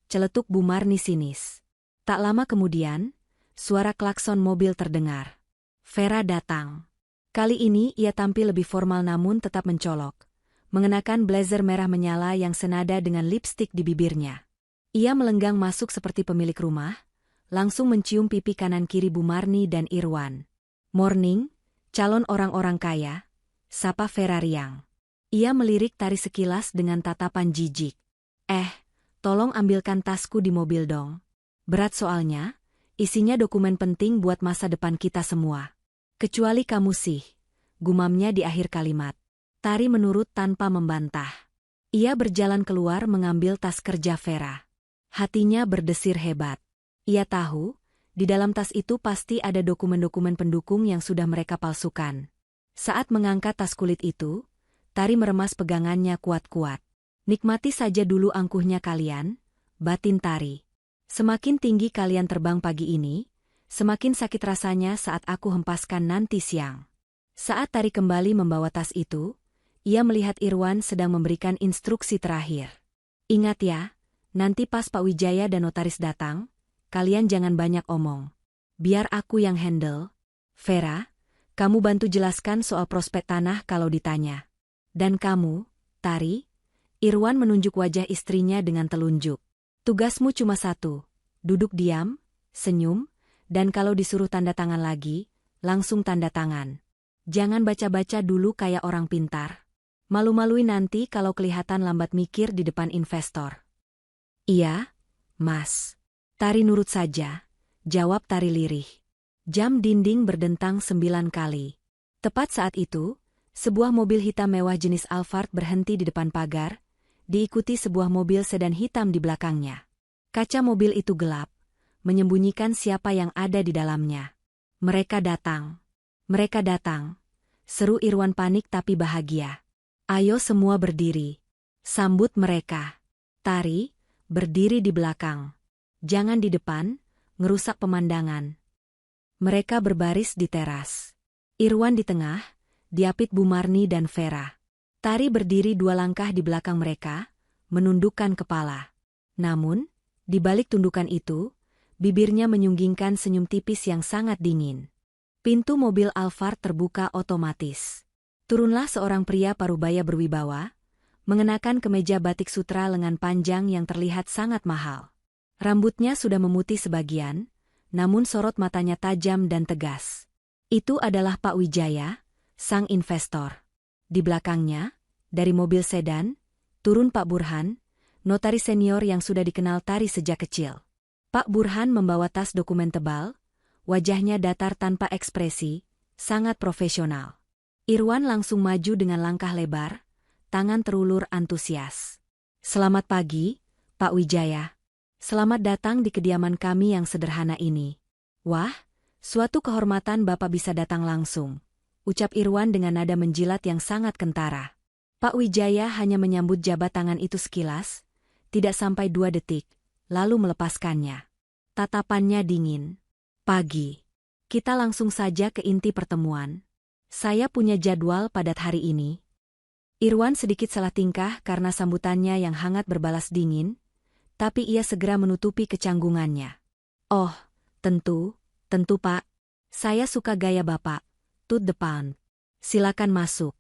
Celetuk Bu Marni sinis. Tak lama kemudian, suara klakson mobil terdengar. Vera datang. Kali ini ia tampil lebih formal namun tetap mencolok. Mengenakan blazer merah menyala yang senada dengan lipstik di bibirnya. Ia melenggang masuk seperti pemilik rumah, langsung mencium pipi kanan kiri Bu Marni dan Irwan. Morning, calon orang-orang kaya, sapa Vera riang. Ia melirik Tari sekilas dengan tatapan jijik. Tolong ambilkan tasku di mobil dong. Berat soalnya, isinya dokumen penting buat masa depan kita semua. Kecuali kamu sih, gumamnya di akhir kalimat. Tari menurut tanpa membantah. Ia berjalan keluar mengambil tas kerja Vera. Hatinya berdesir hebat. Ia tahu, di dalam tas itu pasti ada dokumen-dokumen pendukung yang sudah mereka palsukan. Saat mengangkat tas kulit itu, Tari meremas pegangannya kuat-kuat. Nikmati saja dulu angkuhnya kalian, batin Tari. Semakin tinggi kalian terbang pagi ini, semakin sakit rasanya saat aku hempaskan nanti siang. Saat Tari kembali membawa tas itu, ia melihat Irwan sedang memberikan instruksi terakhir. Ingat ya, nanti pas Pak Wijaya dan notaris datang, kalian jangan banyak omong. Biar aku yang handle. Vera, kamu bantu jelaskan soal prospek tanah kalau ditanya. Dan kamu, Tari, Irwan menunjuk wajah istrinya dengan telunjuk. Tugasmu cuma satu, duduk diam, senyum, dan kalau disuruh tanda tangan lagi, langsung tanda tangan. Jangan baca-baca dulu kayak orang pintar. Malu-maluin nanti kalau kelihatan lambat mikir di depan investor. Iya, Mas. Tari nurut saja, jawab Tari lirih. Jam dinding berdentang 9 kali. Tepat saat itu, sebuah mobil hitam mewah jenis Alphard berhenti di depan pagar, diikuti sebuah mobil sedan hitam di belakangnya. Kaca mobil itu gelap, menyembunyikan siapa yang ada di dalamnya. Mereka datang. Mereka datang. Seru Irwan panik tapi bahagia. Ayo semua berdiri. Sambut mereka. Tari, berdiri di belakang. Jangan di depan, ngerusak pemandangan. Mereka berbaris di teras. Irwan di tengah, diapit Bu Marni dan Vera. Tari berdiri 2 langkah di belakang mereka, menundukkan kepala. Namun, di balik tundukan itu, bibirnya menyunggingkan senyum tipis yang sangat dingin. Pintu mobil Alphard terbuka otomatis. Turunlah seorang pria parubaya berwibawa, mengenakan kemeja batik sutra lengan panjang yang terlihat sangat mahal. Rambutnya sudah memutih sebagian, namun sorot matanya tajam dan tegas. Itu adalah Pak Wijaya, sang investor. Di belakangnya, dari mobil sedan, turun Pak Burhan, notaris senior yang sudah dikenal Tari sejak kecil. Pak Burhan membawa tas dokumen tebal, wajahnya datar tanpa ekspresi, sangat profesional. Irwan langsung maju dengan langkah lebar, tangan terulur antusias. Selamat pagi, Pak Wijaya. Selamat datang di kediaman kami yang sederhana ini. Wah, suatu kehormatan Bapak bisa datang langsung, ucap Irwan dengan nada menjilat yang sangat kentara. Pak Wijaya hanya menyambut jabat tangan itu sekilas, tidak sampai 2 detik, lalu melepaskannya. Tatapannya dingin. Pagi. Kita langsung saja ke inti pertemuan. Saya punya jadwal padat hari ini. Irwan sedikit salah tingkah karena sambutannya yang hangat berbalas dingin, tapi ia segera menutupi kecanggungannya. Oh, tentu Pak. Saya suka gaya Bapak. To the point. Silakan masuk.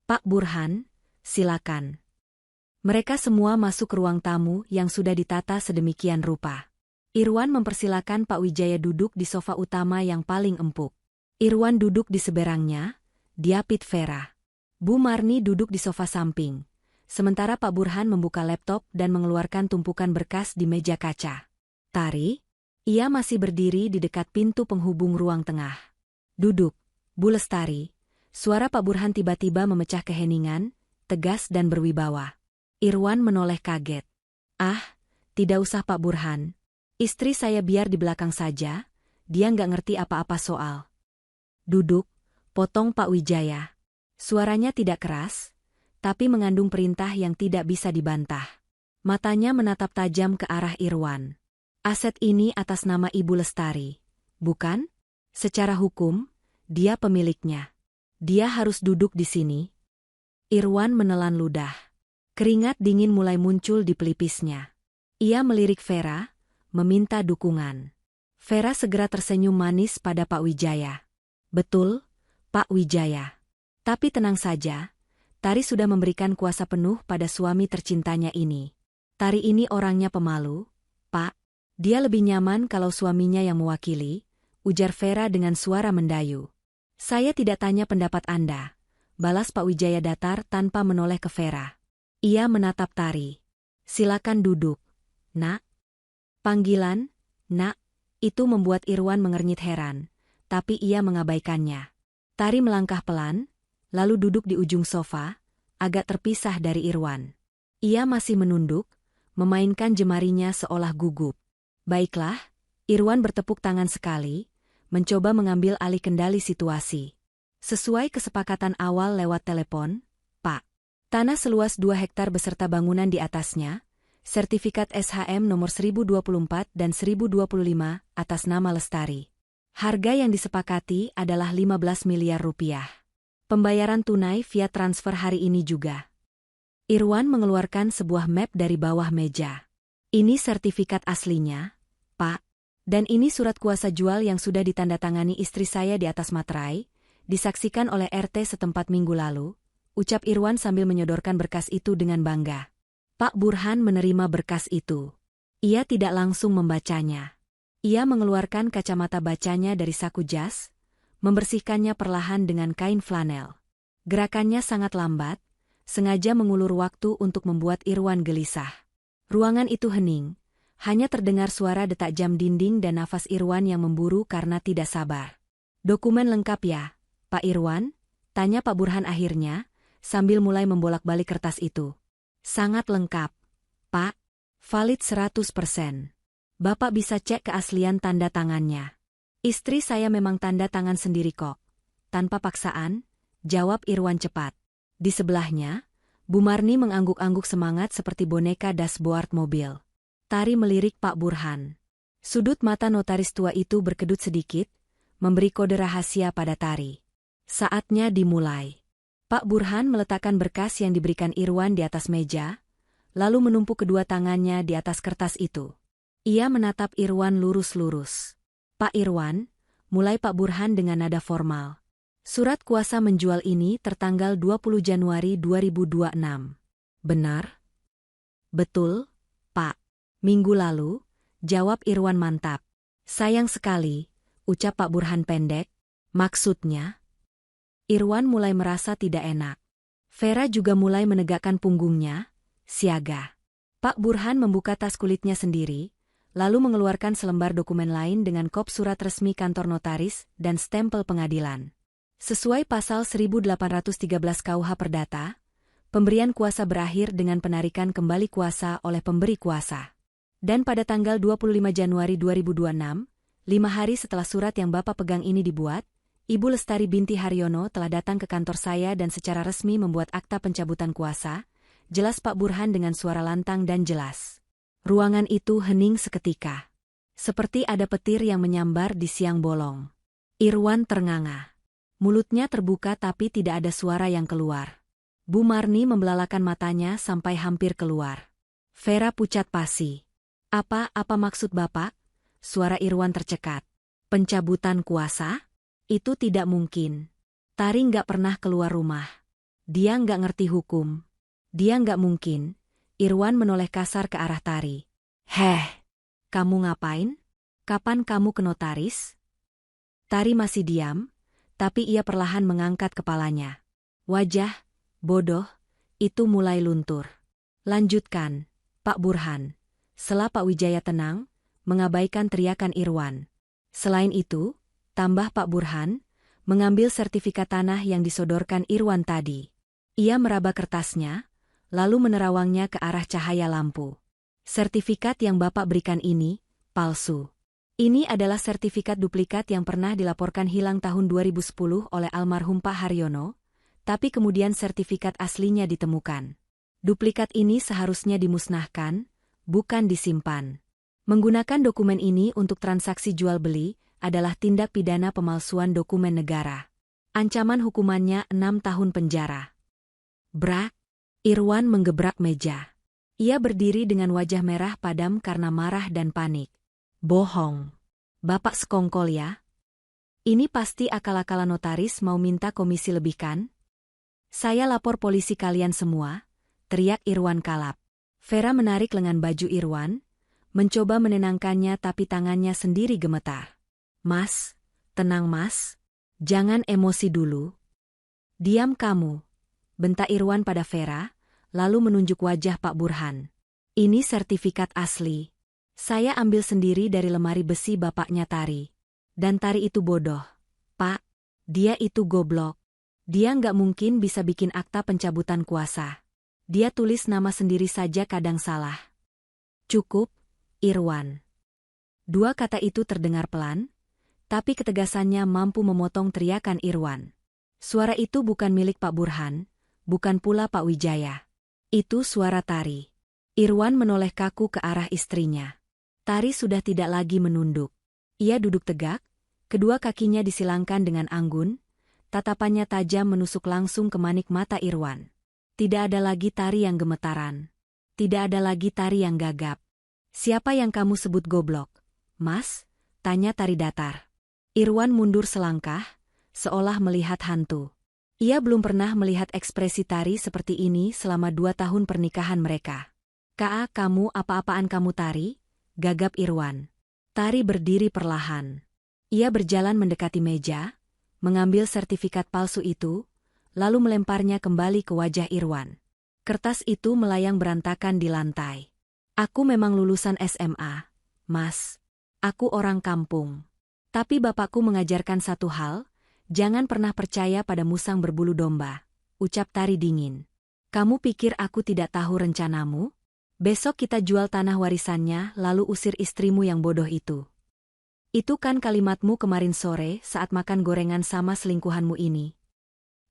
Pak Burhan, silakan. Mereka semua masuk ke ruang tamu yang sudah ditata sedemikian rupa. Irwan mempersilakan Pak Wijaya duduk di sofa utama yang paling empuk. Irwan duduk di seberangnya, diapit Vera. Bu Marni duduk di sofa samping. Sementara Pak Burhan membuka laptop dan mengeluarkan tumpukan berkas di meja kaca. Tari? Ia masih berdiri di dekat pintu penghubung ruang tengah. Duduk, Bu Lestari. Suara Pak Burhan tiba-tiba memecah keheningan, tegas dan berwibawa. Irwan menoleh kaget. Ah, tidak usah Pak Burhan. Istri saya biar di belakang saja, dia nggak ngerti apa-apa soal. Duduk, potong Pak Wijaya. Suaranya tidak keras, tapi mengandung perintah yang tidak bisa dibantah. Matanya menatap tajam ke arah Irwan. Aset ini atas nama Ibu Lestari, bukan? Secara hukum, dia pemiliknya. Dia harus duduk di sini. Irwan menelan ludah. Keringat dingin mulai muncul di pelipisnya. Ia melirik Vera, meminta dukungan. Vera segera tersenyum manis pada Pak Wijaya. Betul, Pak Wijaya. Tapi tenang saja, Tari sudah memberikan kuasa penuh pada suami tercintanya ini. Tari ini orangnya pemalu, Pak. Dia lebih nyaman kalau suaminya yang mewakili, ujar Vera dengan suara mendayu. Saya tidak tanya pendapat Anda, balas Pak Wijaya datar tanpa menoleh ke Vera. Ia menatap Tari. Silakan duduk, Nak. Panggilan, Nak, itu membuat Irwan mengernyit heran, tapi ia mengabaikannya. Tari melangkah pelan, lalu duduk di ujung sofa, agak terpisah dari Irwan. Ia masih menunduk, memainkan jemarinya seolah gugup. Baiklah, Irwan bertepuk tangan sekali, mencoba mengambil alih kendali situasi. Sesuai kesepakatan awal lewat telepon, Pak. Tanah seluas 2 hektar beserta bangunan di atasnya, sertifikat SHM nomor 1024 dan 1025 atas nama Lestari. Harga yang disepakati adalah 15 miliar rupiah. Pembayaran tunai via transfer hari ini juga. Irwan mengeluarkan sebuah map dari bawah meja. Ini sertifikat aslinya, Pak. Dan ini surat kuasa jual yang sudah ditandatangani istri saya di atas materai, disaksikan oleh RT setempat minggu lalu, ucap Irwan sambil menyodorkan berkas itu dengan bangga. Pak Burhan menerima berkas itu. Ia tidak langsung membacanya. Ia mengeluarkan kacamata bacanya dari saku jas, membersihkannya perlahan dengan kain flanel. Gerakannya sangat lambat, sengaja mengulur waktu untuk membuat Irwan gelisah. Ruangan itu hening, hanya terdengar suara detak jam dinding dan nafas Irwan yang memburu karena tidak sabar. "Dokumen lengkap ya, Pak Irwan?" tanya Pak Burhan akhirnya, sambil mulai membolak-balik kertas itu. "Sangat lengkap, Pak. Valid 100%. Bapak bisa cek keaslian tanda tangannya." "Istri saya memang tanda tangan sendiri kok." Tanpa paksaan, jawab Irwan cepat. Di sebelahnya, Bu Marni mengangguk-angguk semangat seperti boneka dashboard mobil. Tari melirik Pak Burhan. Sudut mata notaris tua itu berkedut sedikit, memberi kode rahasia pada Tari. Saatnya dimulai. Pak Burhan meletakkan berkas yang diberikan Irwan di atas meja, lalu menumpuk kedua tangannya di atas kertas itu. Ia menatap Irwan lurus-lurus. "Pak Irwan," mulai Pak Burhan dengan nada formal. "Surat kuasa menjual ini tertanggal 20 Januari 2026. Benar?" "Betul, Pak." "Minggu lalu," jawab Irwan mantap. "Sayang sekali," ucap Pak Burhan pendek. "Maksudnya?" Irwan mulai merasa tidak enak. Vera juga mulai menegakkan punggungnya, siaga. Pak Burhan membuka tas kulitnya sendiri, lalu mengeluarkan selembar dokumen lain dengan kop surat resmi kantor notaris dan stempel pengadilan. Sesuai pasal 1813 KUH Perdata, pemberian kuasa berakhir dengan penarikan kembali kuasa oleh pemberi kuasa. Dan pada tanggal 25 Januari 2026, 5 hari setelah surat yang Bapak pegang ini dibuat, Ibu Lestari binti Haryono telah datang ke kantor saya dan secara resmi membuat akta pencabutan kuasa, jelas Pak Burhan dengan suara lantang dan jelas. Ruangan itu hening seketika. Seperti ada petir yang menyambar di siang bolong. Irwan ternganga. Mulutnya terbuka tapi tidak ada suara yang keluar. Bu Marni membelalakan matanya sampai hampir keluar. Vera pucat pasi. Apa maksud Bapak?" Suara Irwan tercekat. "Pencabutan kuasa? Itu tidak mungkin. Tari nggak pernah keluar rumah. Dia nggak ngerti hukum. Dia nggak mungkin." Irwan menoleh kasar ke arah Tari. "Heh, kamu ngapain? Kapan kamu ke notaris?" Tari masih diam, tapi ia perlahan mengangkat kepalanya. Wajah, bodoh, itu mulai luntur. "Lanjutkan, Pak Burhan." Sela Pak Wijaya tenang, mengabaikan teriakan Irwan. Selain itu, tambah Pak Burhan, mengambil sertifikat tanah yang disodorkan Irwan tadi. Ia meraba kertasnya, lalu menerawangnya ke arah cahaya lampu. "Sertifikat yang Bapak berikan ini, palsu. Ini adalah sertifikat duplikat yang pernah dilaporkan hilang tahun 2010 oleh almarhum Pak Haryono, tapi kemudian sertifikat aslinya ditemukan. Duplikat ini seharusnya dimusnahkan, bukan disimpan. Menggunakan dokumen ini untuk transaksi jual-beli adalah tindak pidana pemalsuan dokumen negara. Ancaman hukumannya 6 tahun penjara." Brak! Irwan menggebrak meja. Ia berdiri dengan wajah merah padam karena marah dan panik. "Bohong. Bapak sekongkol ya? Ini pasti akal-akalan notaris mau minta komisi lebih kan? Saya lapor polisi kalian semua," teriak Irwan kalap. Vera menarik lengan baju Irwan, mencoba menenangkannya tapi tangannya sendiri gemetar. "Mas, tenang Mas. Jangan emosi dulu." "Diam kamu," bentak Irwan pada Vera, lalu menunjuk wajah Pak Burhan. "Ini sertifikat asli. Saya ambil sendiri dari lemari besi bapaknya Tari. Dan Tari itu bodoh. Pak, dia itu goblok. Dia nggak mungkin bisa bikin akta pencabutan kuasa. Dia tulis nama sendiri saja kadang salah." "Cukup, Irwan." Dua kata itu terdengar pelan, tapi ketegasannya mampu memotong teriakan Irwan. Suara itu bukan milik Pak Burhan, bukan pula Pak Wijaya. Itu suara Tari. Irwan menoleh kaku ke arah istrinya. Tari sudah tidak lagi menunduk. Ia duduk tegak, kedua kakinya disilangkan dengan anggun, tatapannya tajam menusuk langsung ke manik mata Irwan. Tidak ada lagi Tari yang gemetaran. Tidak ada lagi Tari yang gagap. "Siapa yang kamu sebut goblok, Mas?" tanya Tari datar. Irwan mundur selangkah, seolah melihat hantu. Ia belum pernah melihat ekspresi Tari seperti ini selama 2 tahun pernikahan mereka. Kamu apa-apaan kamu Tari? Gagap Irwan. Tari berdiri perlahan. Ia berjalan mendekati meja, mengambil sertifikat palsu itu, lalu melemparnya kembali ke wajah Irwan. Kertas itu melayang berantakan di lantai. Aku memang lulusan SMA, Mas. Aku orang kampung. Tapi bapakku mengajarkan satu hal, jangan pernah percaya pada musang berbulu domba, ucap Tari dingin. Kamu pikir aku tidak tahu rencanamu? Besok kita jual tanah warisannya lalu usir istrimu yang bodoh itu. Itu kan kalimatmu kemarin sore saat makan gorengan sama selingkuhanmu ini.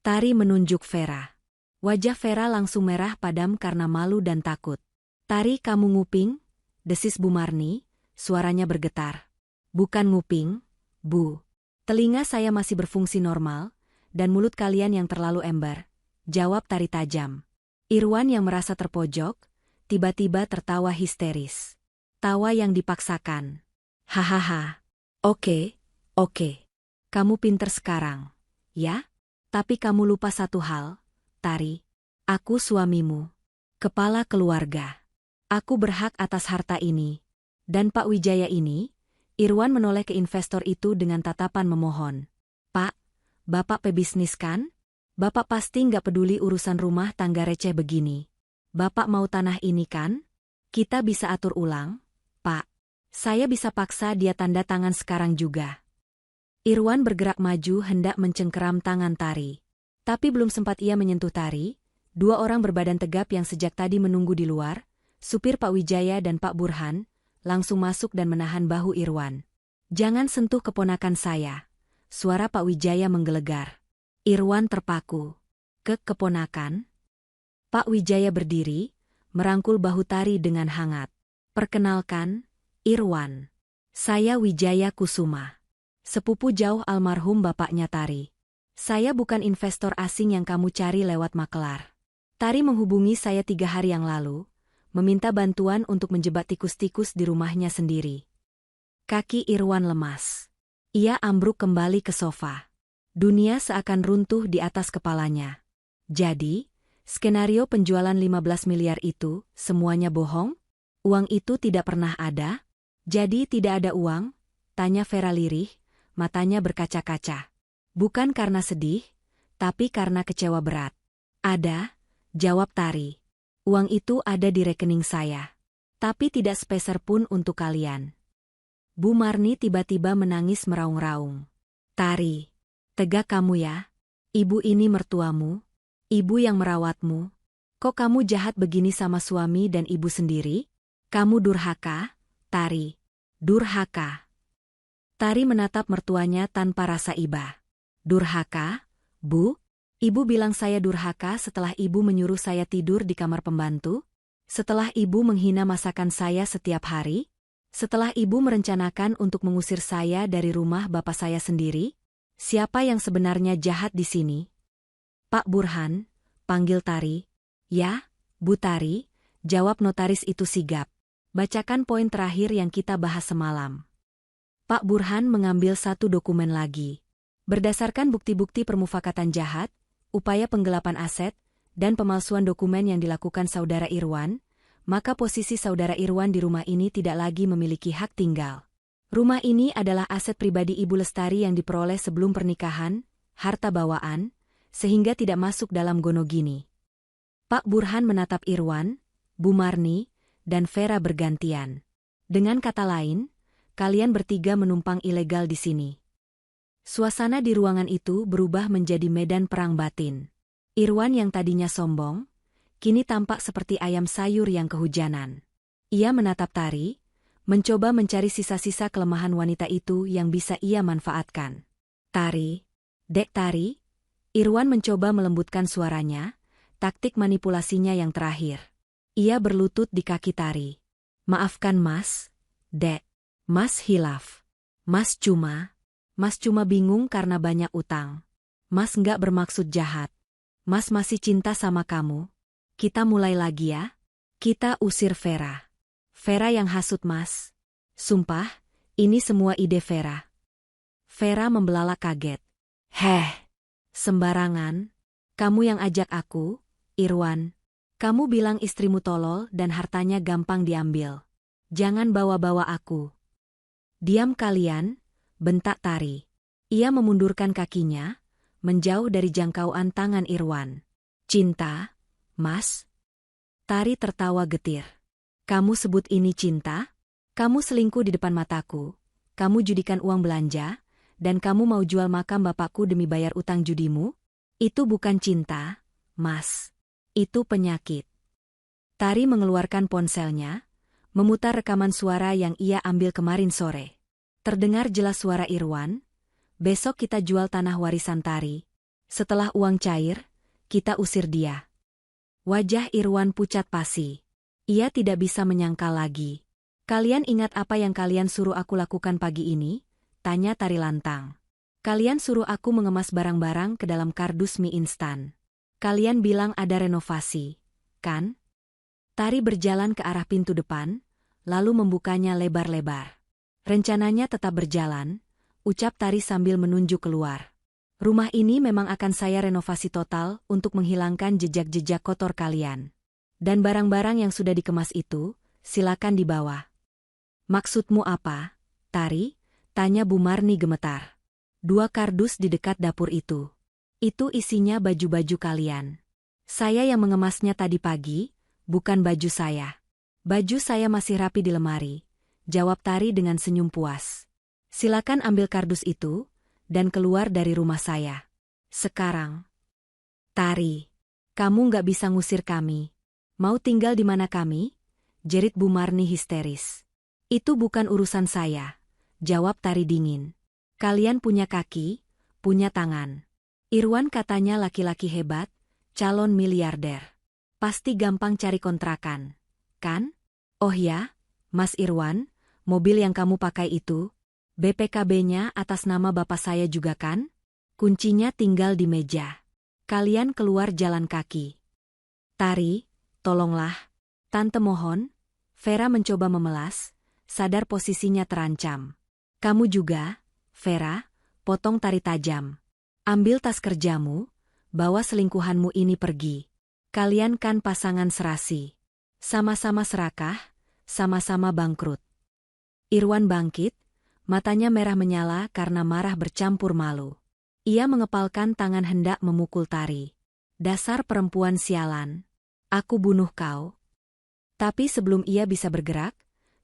Tari menunjuk Vera. Wajah Vera langsung merah padam karena malu dan takut. Tari, kamu nguping? Desis Bu Marni, suaranya bergetar. Bukan nguping, Bu. Telinga saya masih berfungsi normal, dan mulut kalian yang terlalu ember, jawab Tari tajam. Irwan yang merasa terpojok, tiba-tiba tertawa histeris. Tawa yang dipaksakan. Hahaha. Oke. Kamu pinter sekarang, ya? Tapi kamu lupa satu hal, Tari. Aku suamimu. Kepala keluarga. Aku berhak atas harta ini. Dan Pak Wijaya ini, Irwan menoleh ke investor itu dengan tatapan memohon. Pak, Bapak pebisnis kan? Bapak pasti nggak peduli urusan rumah tangga receh begini. Bapak mau tanah ini kan? Kita bisa atur ulang, Pak. Saya bisa paksa dia tanda tangan sekarang juga. Irwan bergerak maju hendak mencengkeram tangan Tari. Tapi belum sempat ia menyentuh Tari, 2 orang berbadan tegap yang sejak tadi menunggu di luar, supir Pak Wijaya dan Pak Burhan, langsung masuk dan menahan bahu Irwan. Jangan sentuh keponakan saya. Suara Pak Wijaya menggelegar. Irwan terpaku. Keponakan? Pak Wijaya berdiri, merangkul bahu Tari dengan hangat. Perkenalkan, Irwan. Saya Wijaya Kusuma. Sepupu jauh almarhum bapaknya Tari. Saya bukan investor asing yang kamu cari lewat makelar. Tari menghubungi saya 3 hari yang lalu, meminta bantuan untuk menjebak tikus-tikus di rumahnya sendiri. Kaki Irwan lemas. Ia ambruk kembali ke sofa. Dunia seakan runtuh di atas kepalanya. Jadi, skenario penjualan 15 miliar itu, semuanya bohong? Uang itu tidak pernah ada? Jadi tidak ada uang? Tanya Vera lirih, matanya berkaca-kaca. Bukan karena sedih, tapi karena kecewa berat. Ada, jawab Tari. Uang itu ada di rekening saya. Tapi tidak sepeser pun untuk kalian. Bu Marni tiba-tiba menangis meraung-raung. Tari, tegak kamu ya. Ibu ini mertuamu. Ibu yang merawatmu. Kok kamu jahat begini sama suami dan ibu sendiri? Kamu durhaka, Tari. Durhaka. Tari menatap mertuanya tanpa rasa iba. Durhaka, Bu? Ibu bilang saya durhaka setelah ibu menyuruh saya tidur di kamar pembantu? Setelah ibu menghina masakan saya setiap hari? Setelah ibu merencanakan untuk mengusir saya dari rumah bapak saya sendiri? Siapa yang sebenarnya jahat di sini? Pak Burhan, panggil Tari. Ya, Bu Tari, jawab notaris itu sigap. Bacakan poin terakhir yang kita bahas semalam. Pak Burhan mengambil satu dokumen lagi. Berdasarkan bukti-bukti permufakatan jahat, upaya penggelapan aset, dan pemalsuan dokumen yang dilakukan saudara Irwan, maka posisi saudara Irwan di rumah ini tidak lagi memiliki hak tinggal. Rumah ini adalah aset pribadi Ibu Lestari yang diperoleh sebelum pernikahan, harta bawaan, sehingga tidak masuk dalam gonogini. Pak Burhan menatap Irwan, Bu Marni, dan Vera bergantian. Dengan kata lain, kalian bertiga menumpang ilegal di sini. Suasana di ruangan itu berubah menjadi medan perang batin. Irwan yang tadinya sombong, kini tampak seperti ayam sayur yang kehujanan. Ia menatap Tari, mencoba mencari sisa-sisa kelemahan wanita itu yang bisa ia manfaatkan. Tari, Dek Tari, Irwan mencoba melembutkan suaranya, taktik manipulasinya yang terakhir. Ia berlutut di kaki Tari. Maafkan Mas, Dek. Mas hilaf. Mas cuma bingung karena banyak utang. Mas nggak bermaksud jahat. Mas masih cinta sama kamu. Kita mulai lagi ya. Kita usir Vera. Vera yang hasut Mas. Sumpah, ini semua ide Vera. Vera membelalak kaget. Sembarangan, Kamu yang ajak aku, Irwan. Kamu bilang istrimu tolol dan hartanya gampang diambil. Jangan bawa-bawa aku. Diam kalian, bentak Tari. Ia memundurkan kakinya, menjauh dari jangkauan tangan Irwan. Cinta, Mas? Tari tertawa getir. Kamu sebut ini cinta? Kamu selingkuh di depan mataku, kamu judikan uang belanja, dan kamu mau jual makam bapakku demi bayar utang judimu? Itu bukan cinta, Mas. Itu penyakit. Tari mengeluarkan ponselnya, memutar rekaman suara yang ia ambil kemarin sore. Terdengar jelas suara Irwan, besok kita jual tanah warisan Tari. Setelah uang cair, kita usir dia. Wajah Irwan pucat pasi. Ia tidak bisa menyangkal lagi. Kalian ingat apa yang kalian suruh aku lakukan pagi ini? Tanya Tari lantang. Kalian suruh aku mengemas barang-barang ke dalam kardus mie instan. Kalian bilang ada renovasi, kan? Tari berjalan ke arah pintu depan, lalu membukanya lebar-lebar. Rencananya tetap berjalan, ucap Tari sambil menunjuk keluar. Rumah ini memang akan saya renovasi total untuk menghilangkan jejak-jejak kotor kalian. Dan barang-barang yang sudah dikemas itu, silakan dibawa. Maksudmu apa, Tari? Tanya Bu Marni gemetar. 2 kardus di dekat dapur itu. Itu isinya baju-baju kalian. Saya yang mengemasnya tadi pagi, bukan baju saya. Baju saya masih rapi di lemari, jawab Tari dengan senyum puas. Silakan ambil kardus itu, dan keluar dari rumah saya. Sekarang. Tari, kamu nggak bisa ngusir kami. Mau tinggal di mana kami? Jerit Bu Marni histeris. Itu bukan urusan saya, jawab Tari dingin. Kalian punya kaki, punya tangan. Irwan katanya laki-laki hebat, calon miliarder. Pasti gampang cari kontrakan, kan? Oh ya, Mas Irwan, mobil yang kamu pakai itu, BPKB-nya atas nama bapak saya juga kan? Kuncinya tinggal di meja. Kalian keluar jalan kaki. Tari, tolonglah. Tante mohon. Vera mencoba memelas, sadar posisinya terancam. Kamu juga, Vera, potong Tari tajam. Ambil tas kerjamu, bawa selingkuhanmu ini pergi. Kalian kan pasangan serasi. Sama-sama serakah, sama-sama bangkrut. Irwan bangkit, matanya merah menyala karena marah bercampur malu. Ia mengepalkan tangan hendak memukul Tari. Dasar perempuan sialan. Aku bunuh kau. Tapi sebelum ia bisa bergerak,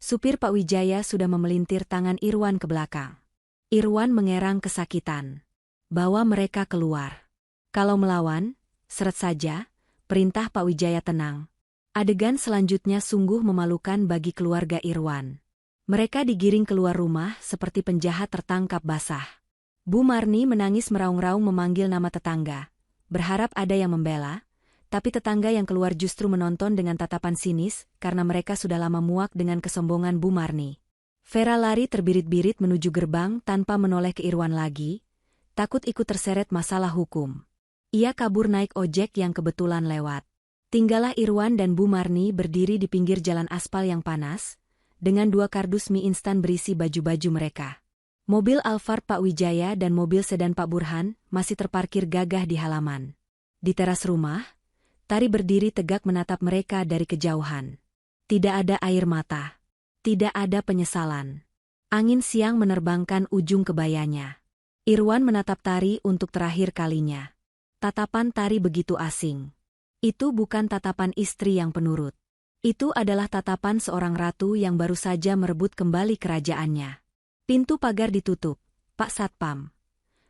supir Pak Wijaya sudah memelintir tangan Irwan ke belakang. Irwan mengerang kesakitan. Bawa mereka keluar. Kalau melawan, seret saja, perintah Pak Wijaya tenang. Adegan selanjutnya sungguh memalukan bagi keluarga Irwan. Mereka digiring keluar rumah seperti penjahat tertangkap basah. Bu Marni menangis meraung-raung memanggil nama tetangga, berharap ada yang membela, tapi tetangga yang keluar justru menonton dengan tatapan sinis karena mereka sudah lama muak dengan kesombongan Bu Marni. Vera lari terbirit-birit menuju gerbang tanpa menoleh ke Irwan lagi, takut ikut terseret masalah hukum. Ia kabur naik ojek yang kebetulan lewat. Tinggallah Irwan dan Bu Marni berdiri di pinggir jalan aspal yang panas, dengan 2 kardus mie instan berisi baju-baju mereka. Mobil Alphard Pak Wijaya dan mobil sedan Pak Burhan masih terparkir gagah di halaman. Di teras rumah, Tari berdiri tegak menatap mereka dari kejauhan. Tidak ada air mata. Tidak ada penyesalan. Angin siang menerbangkan ujung kebayanya. Irwan menatap Tari untuk terakhir kalinya. Tatapan Tari begitu asing. Itu bukan tatapan istri yang penurut. Itu adalah tatapan seorang ratu yang baru saja merebut kembali kerajaannya. Pintu pagar ditutup. Pak Satpam.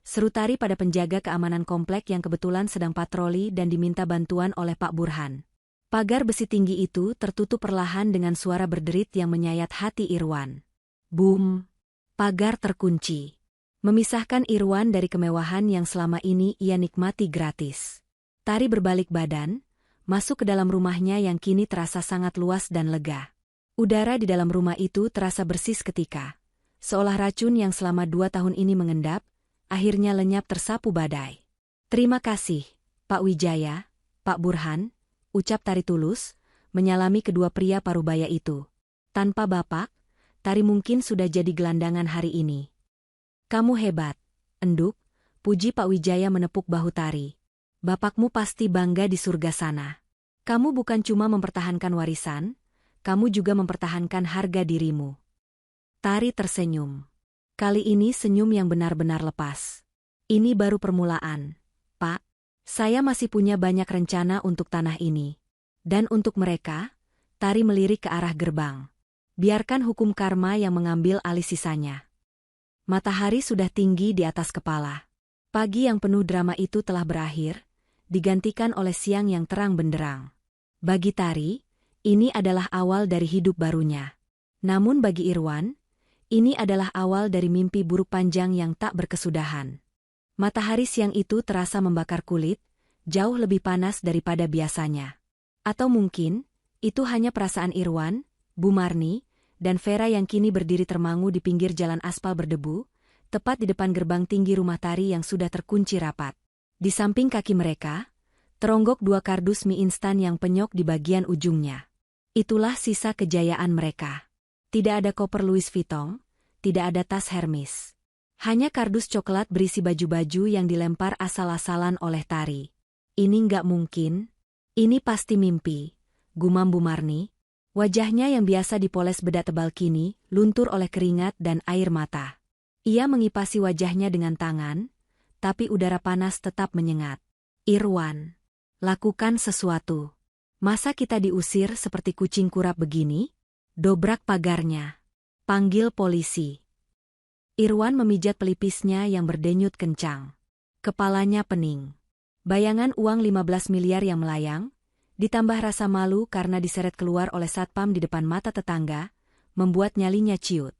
Seru Tari pada penjaga keamanan komplek yang kebetulan sedang patroli dan diminta bantuan oleh Pak Burhan. Pagar besi tinggi itu tertutup perlahan dengan suara berderit yang menyayat hati Irwan. Boom! Pagar terkunci. Memisahkan Irwan dari kemewahan yang selama ini ia nikmati gratis. Tari berbalik badan, masuk ke dalam rumahnya yang kini terasa sangat luas dan lega. Udara di dalam rumah itu terasa bersih seketika. Seolah racun yang selama 2 tahun ini mengendap, akhirnya lenyap tersapu badai. Terima kasih, Pak Wijaya, Pak Burhan, ucap Tari tulus, menyalami kedua pria parubaya itu. Tanpa Bapak, Tari mungkin sudah jadi gelandangan hari ini. Kamu hebat, Enduk, puji Pak Wijaya menepuk bahu Tari. Bapakmu pasti bangga di surga sana. Kamu bukan cuma mempertahankan warisan, kamu juga mempertahankan harga dirimu. Tari tersenyum. Kali ini senyum yang benar-benar lepas. Ini baru permulaan, Pak. Saya masih punya banyak rencana untuk tanah ini. Dan untuk mereka, Tari melirik ke arah gerbang. Biarkan hukum karma yang mengambil alih sisanya. Matahari sudah tinggi di atas kepala. Pagi yang penuh drama itu telah berakhir, digantikan oleh siang yang terang benderang. Bagi Tari, ini adalah awal dari hidup barunya. Namun bagi Irwan, ini adalah awal dari mimpi buruk panjang yang tak berkesudahan. Matahari siang itu terasa membakar kulit, jauh lebih panas daripada biasanya. Atau mungkin, itu hanya perasaan Irwan, Bu Marni, dan Vera yang kini berdiri termangu di pinggir jalan aspal berdebu, tepat di depan gerbang tinggi rumah Tari yang sudah terkunci rapat. Di samping kaki mereka, teronggok 2 kardus mie instan yang penyok di bagian ujungnya. Itulah sisa kejayaan mereka. Tidak ada koper Louis Vuitton, tidak ada tas Hermes. Hanya kardus coklat berisi baju-baju yang dilempar asal-asalan oleh Tari. Ini nggak mungkin. Ini pasti mimpi, gumam Bu Marni. Wajahnya yang biasa dipoles bedak tebal kini luntur oleh keringat dan air mata. Ia mengipasi wajahnya dengan tangan, tapi udara panas tetap menyengat. Irwan, lakukan sesuatu. Masa kita diusir seperti kucing kurap begini? Dobrak pagarnya. Panggil polisi. Irwan memijat pelipisnya yang berdenyut kencang. Kepalanya pening. Bayangan uang 15 miliar yang melayang, ditambah rasa malu karena diseret keluar oleh satpam di depan mata tetangga, membuat nyalinya ciut.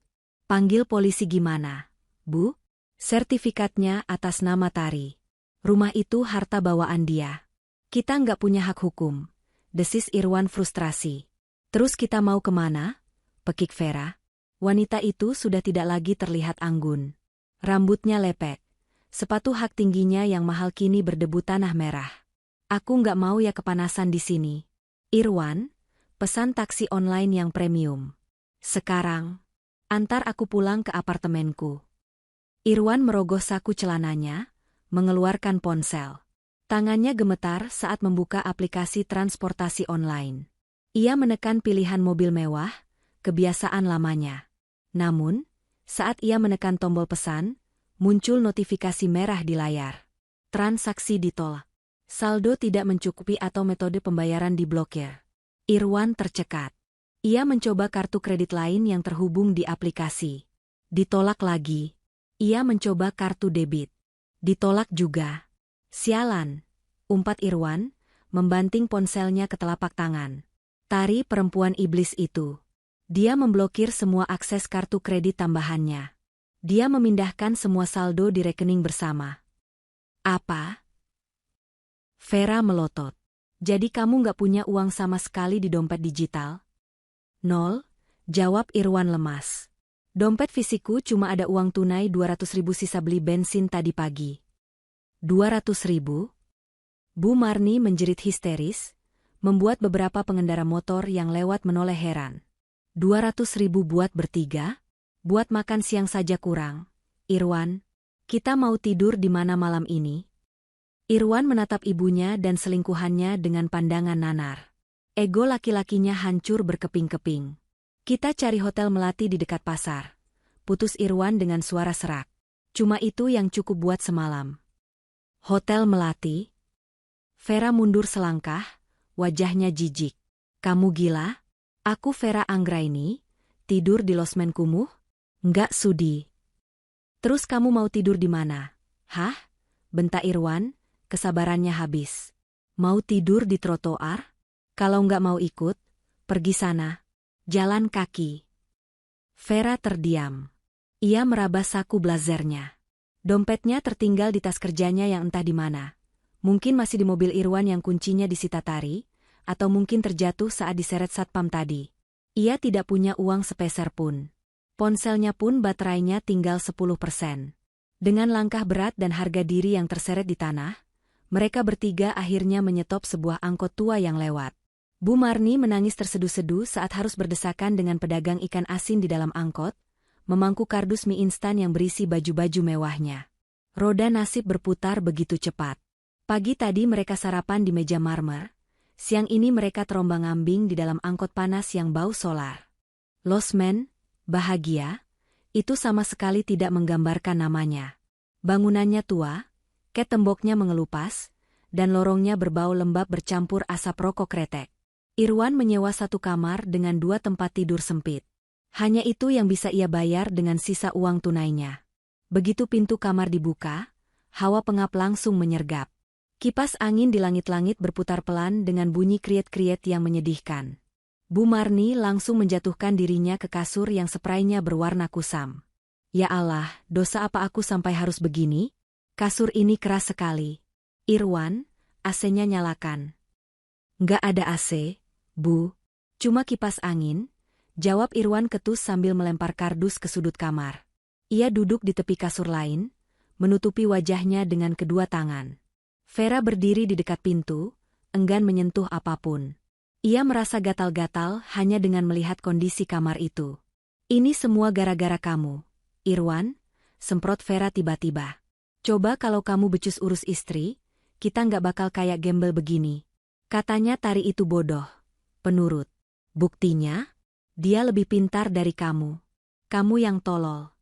Panggil polisi gimana, Bu? Sertifikatnya atas nama Tari. Rumah itu harta bawaan dia. Kita nggak punya hak hukum, desis Irwan frustrasi. Terus kita mau kemana? Pekik Vera. Wanita itu sudah tidak lagi terlihat anggun. Rambutnya lepek. Sepatu hak tingginya yang mahal kini berdebu tanah merah. Aku nggak mau ya kepanasan di sini. Irwan, pesan taksi online yang premium. Sekarang, antar aku pulang ke apartemenku. Irwan merogoh saku celananya, mengeluarkan ponsel. Tangannya gemetar saat membuka aplikasi transportasi online. Ia menekan pilihan mobil mewah, kebiasaan lamanya. Namun, saat ia menekan tombol pesan, muncul notifikasi merah di layar. Transaksi ditolak. Saldo tidak mencukupi atau metode pembayaran diblokir. Irwan tercekat. Ia mencoba kartu kredit lain yang terhubung di aplikasi. Ditolak lagi. Ia mencoba kartu debit. Ditolak juga. Sialan, umpat Irwan, membanting ponselnya ke telapak tangan. Tari perempuan iblis itu. Dia memblokir semua akses kartu kredit tambahannya. Dia memindahkan semua saldo di rekening bersama. Apa? Vera melotot. Jadi kamu nggak punya uang sama sekali di dompet digital? Nol, jawab Irwan lemas. Dompet fisikku cuma ada uang tunai 200.000 sisa beli bensin tadi pagi. 200.000? Bu Marni menjerit histeris, membuat beberapa pengendara motor yang lewat menoleh heran. 200.000 buat bertiga? Buat makan siang saja kurang. Irwan, kita mau tidur di mana malam ini? Irwan menatap ibunya dan selingkuhannya dengan pandangan nanar. Ego laki-lakinya hancur berkeping-keping. Kita cari hotel melati di dekat pasar. Putus Irwan dengan suara serak. Cuma itu yang cukup buat semalam. Hotel melati? Vera mundur selangkah, wajahnya jijik. Kamu gila? Aku Vera Anggraini, tidur di losmen kumuh? Nggak sudi. Terus kamu mau tidur di mana? Hah? Bentak Irwan, kesabarannya habis. Mau tidur di trotoar? Kalau nggak mau ikut, pergi sana. Jalan kaki. Vera terdiam. Ia meraba saku blazernya. Dompetnya tertinggal di tas kerjanya yang entah di mana. Mungkin masih di mobil Irwan yang kuncinya disita Tari, atau mungkin terjatuh saat diseret satpam tadi. Ia tidak punya uang sepeser pun. Ponselnya pun baterainya tinggal 10%. Dengan langkah berat dan harga diri yang terseret di tanah, mereka bertiga akhirnya menyetop sebuah angkot tua yang lewat. Bu Marni menangis terseduh-seduh saat harus berdesakan dengan pedagang ikan asin di dalam angkot, memangku kardus mie instan yang berisi baju-baju mewahnya. Roda nasib berputar begitu cepat. Pagi tadi mereka sarapan di meja marmer, siang ini mereka terombang-ambing di dalam angkot panas yang bau solar. Losmen, bahagia, itu sama sekali tidak menggambarkan namanya. Bangunannya tua, ket temboknya mengelupas, dan lorongnya berbau lembab bercampur asap rokok kretek. Irwan menyewa satu kamar dengan 2 tempat tidur sempit. Hanya itu yang bisa ia bayar dengan sisa uang tunainya. Begitu pintu kamar dibuka, hawa pengap langsung menyergap. Kipas angin di langit-langit berputar pelan dengan bunyi kriet-kriet yang menyedihkan. Bu Marni langsung menjatuhkan dirinya ke kasur yang spraynya berwarna kusam. Ya Allah, dosa apa aku sampai harus begini? Kasur ini keras sekali. Irwan, AC-nya nyalakan. Nggak ada AC, Bu. Cuma kipas angin, jawab Irwan ketus sambil melempar kardus ke sudut kamar. Ia duduk di tepi kasur lain, menutupi wajahnya dengan kedua tangan. Vera berdiri di dekat pintu, enggan menyentuh apapun. Ia merasa gatal-gatal hanya dengan melihat kondisi kamar itu. Ini semua gara-gara kamu, Irwan, semprot Vera tiba-tiba. Coba kalau kamu becus urus istri, kita nggak bakal kayak gembel begini. Katanya Tari itu bodoh, penurut. Buktinya, dia lebih pintar dari kamu. Kamu yang tolol.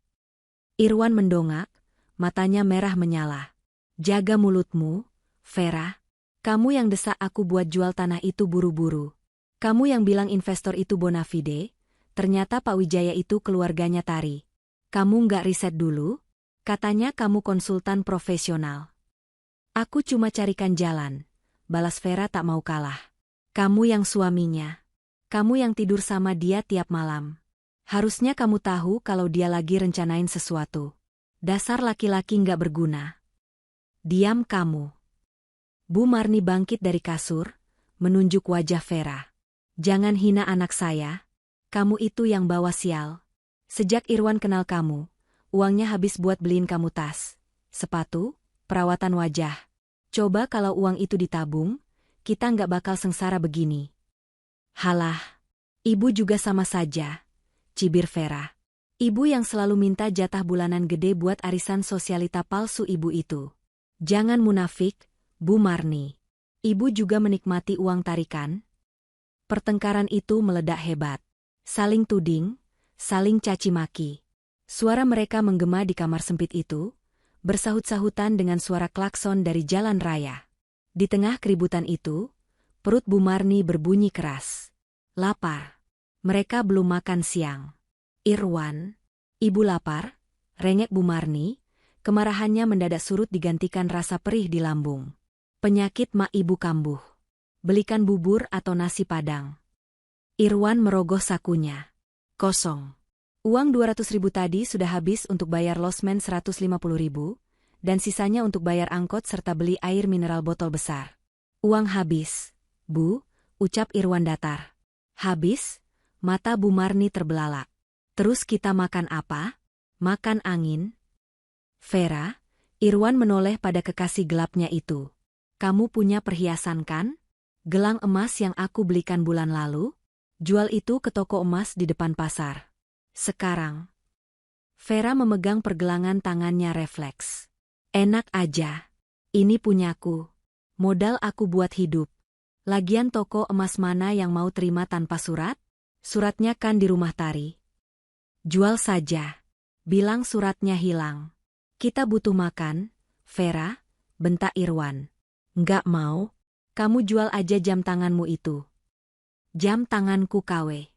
Irwan mendongak, matanya merah menyala. Jaga mulutmu, Vera, kamu yang desak aku buat jual tanah itu buru-buru. Kamu yang bilang investor itu bona fide, ternyata Pak Wijaya itu keluarganya Tari. Kamu nggak riset dulu? Katanya kamu konsultan profesional. Aku cuma carikan jalan, balas Vera tak mau kalah. Kamu yang suaminya. Kamu yang tidur sama dia tiap malam. Harusnya kamu tahu kalau dia lagi rencanain sesuatu. Dasar laki-laki nggak berguna. Diam kamu. Bu Marni bangkit dari kasur, menunjuk wajah Vera. Jangan hina anak saya. Kamu itu yang bawa sial. Sejak Irwan kenal kamu, uangnya habis buat beliin kamu tas, sepatu, perawatan wajah. Coba kalau uang itu ditabung, kita nggak bakal sengsara begini. Halah, ibu juga sama saja, cibir Vera. Ibu yang selalu minta jatah bulanan gede buat arisan sosialita palsu ibu itu. Jangan munafik, Bu Marni. Ibu juga menikmati uang tarikan. Pertengkaran itu meledak hebat. Saling tuding, saling caci maki. Suara mereka menggema di kamar sempit itu, bersahut-sahutan dengan suara klakson dari jalan raya. Di tengah keributan itu, perut Bu Marni berbunyi keras. Lapar. Mereka belum makan siang. Irwan, ibu lapar, rengek Bu Marni, kemarahannya mendadak surut digantikan rasa perih di lambung. Penyakit mak ibu kambuh. Belikan bubur atau nasi padang. Irwan merogoh sakunya. Kosong. Uang 200.000 tadi sudah habis untuk bayar losmen 150.000, dan sisanya untuk bayar angkot serta beli air mineral botol besar. Uang habis, Bu, ucap Irwan datar. Habis? Mata Bu Marni terbelalak. Terus kita makan apa? Makan angin? Vera, Irwan menoleh pada kekasih gelapnya itu. Kamu punya perhiasan kan? Gelang emas yang aku belikan bulan lalu? Jual itu ke toko emas di depan pasar. Sekarang. Vera memegang pergelangan tangannya refleks. Enak aja. Ini punyaku. Modal aku buat hidup. Lagian toko emas mana yang mau terima tanpa surat? Suratnya kan di rumah Tari. Jual saja. Bilang suratnya hilang. Kita butuh makan, Vera, bentak Irwan. Nggak mau. Kamu jual aja jam tanganmu itu. Jam tanganku KW.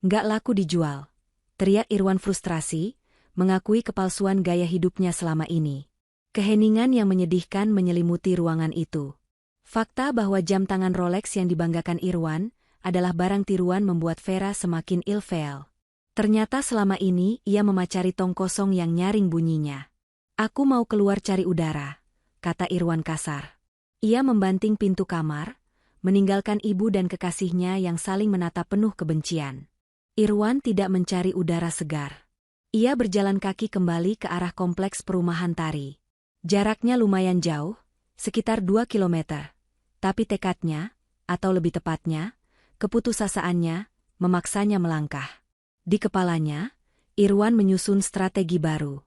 Nggak laku dijual. Teriak Irwan frustrasi, mengakui kepalsuan gaya hidupnya selama ini. Keheningan yang menyedihkan menyelimuti ruangan itu. Fakta bahwa jam tangan Rolex yang dibanggakan Irwan adalah barang tiruan membuat Vera semakin ilfeel. Ternyata selama ini ia memacari tong kosong yang nyaring bunyinya. Aku mau keluar cari udara, kata Irwan kasar. Ia membanting pintu kamar, meninggalkan ibu dan kekasihnya yang saling menatap penuh kebencian. Irwan tidak mencari udara segar. Ia berjalan kaki kembali ke arah kompleks perumahan Tari. Jaraknya lumayan jauh, sekitar 2 kilometer. Tapi tekadnya, atau lebih tepatnya, keputusasaannya, memaksanya melangkah. Di kepalanya, Irwan menyusun strategi baru.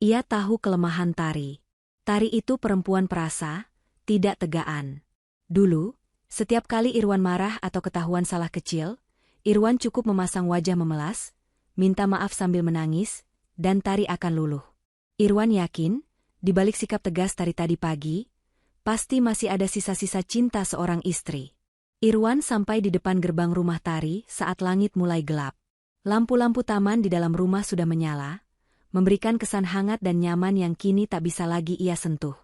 Ia tahu kelemahan Tari. Tari itu perempuan perasa, tidak tegaan. Dulu, setiap kali Irwan marah atau ketahuan salah kecil, Irwan cukup memasang wajah memelas, minta maaf sambil menangis, dan Tari akan luluh. Irwan yakin, di balik sikap tegas Tari tadi pagi, pasti masih ada sisa-sisa cinta seorang istri. Irwan sampai di depan gerbang rumah Tari saat langit mulai gelap. Lampu-lampu taman di dalam rumah sudah menyala, memberikan kesan hangat dan nyaman yang kini tak bisa lagi ia sentuh.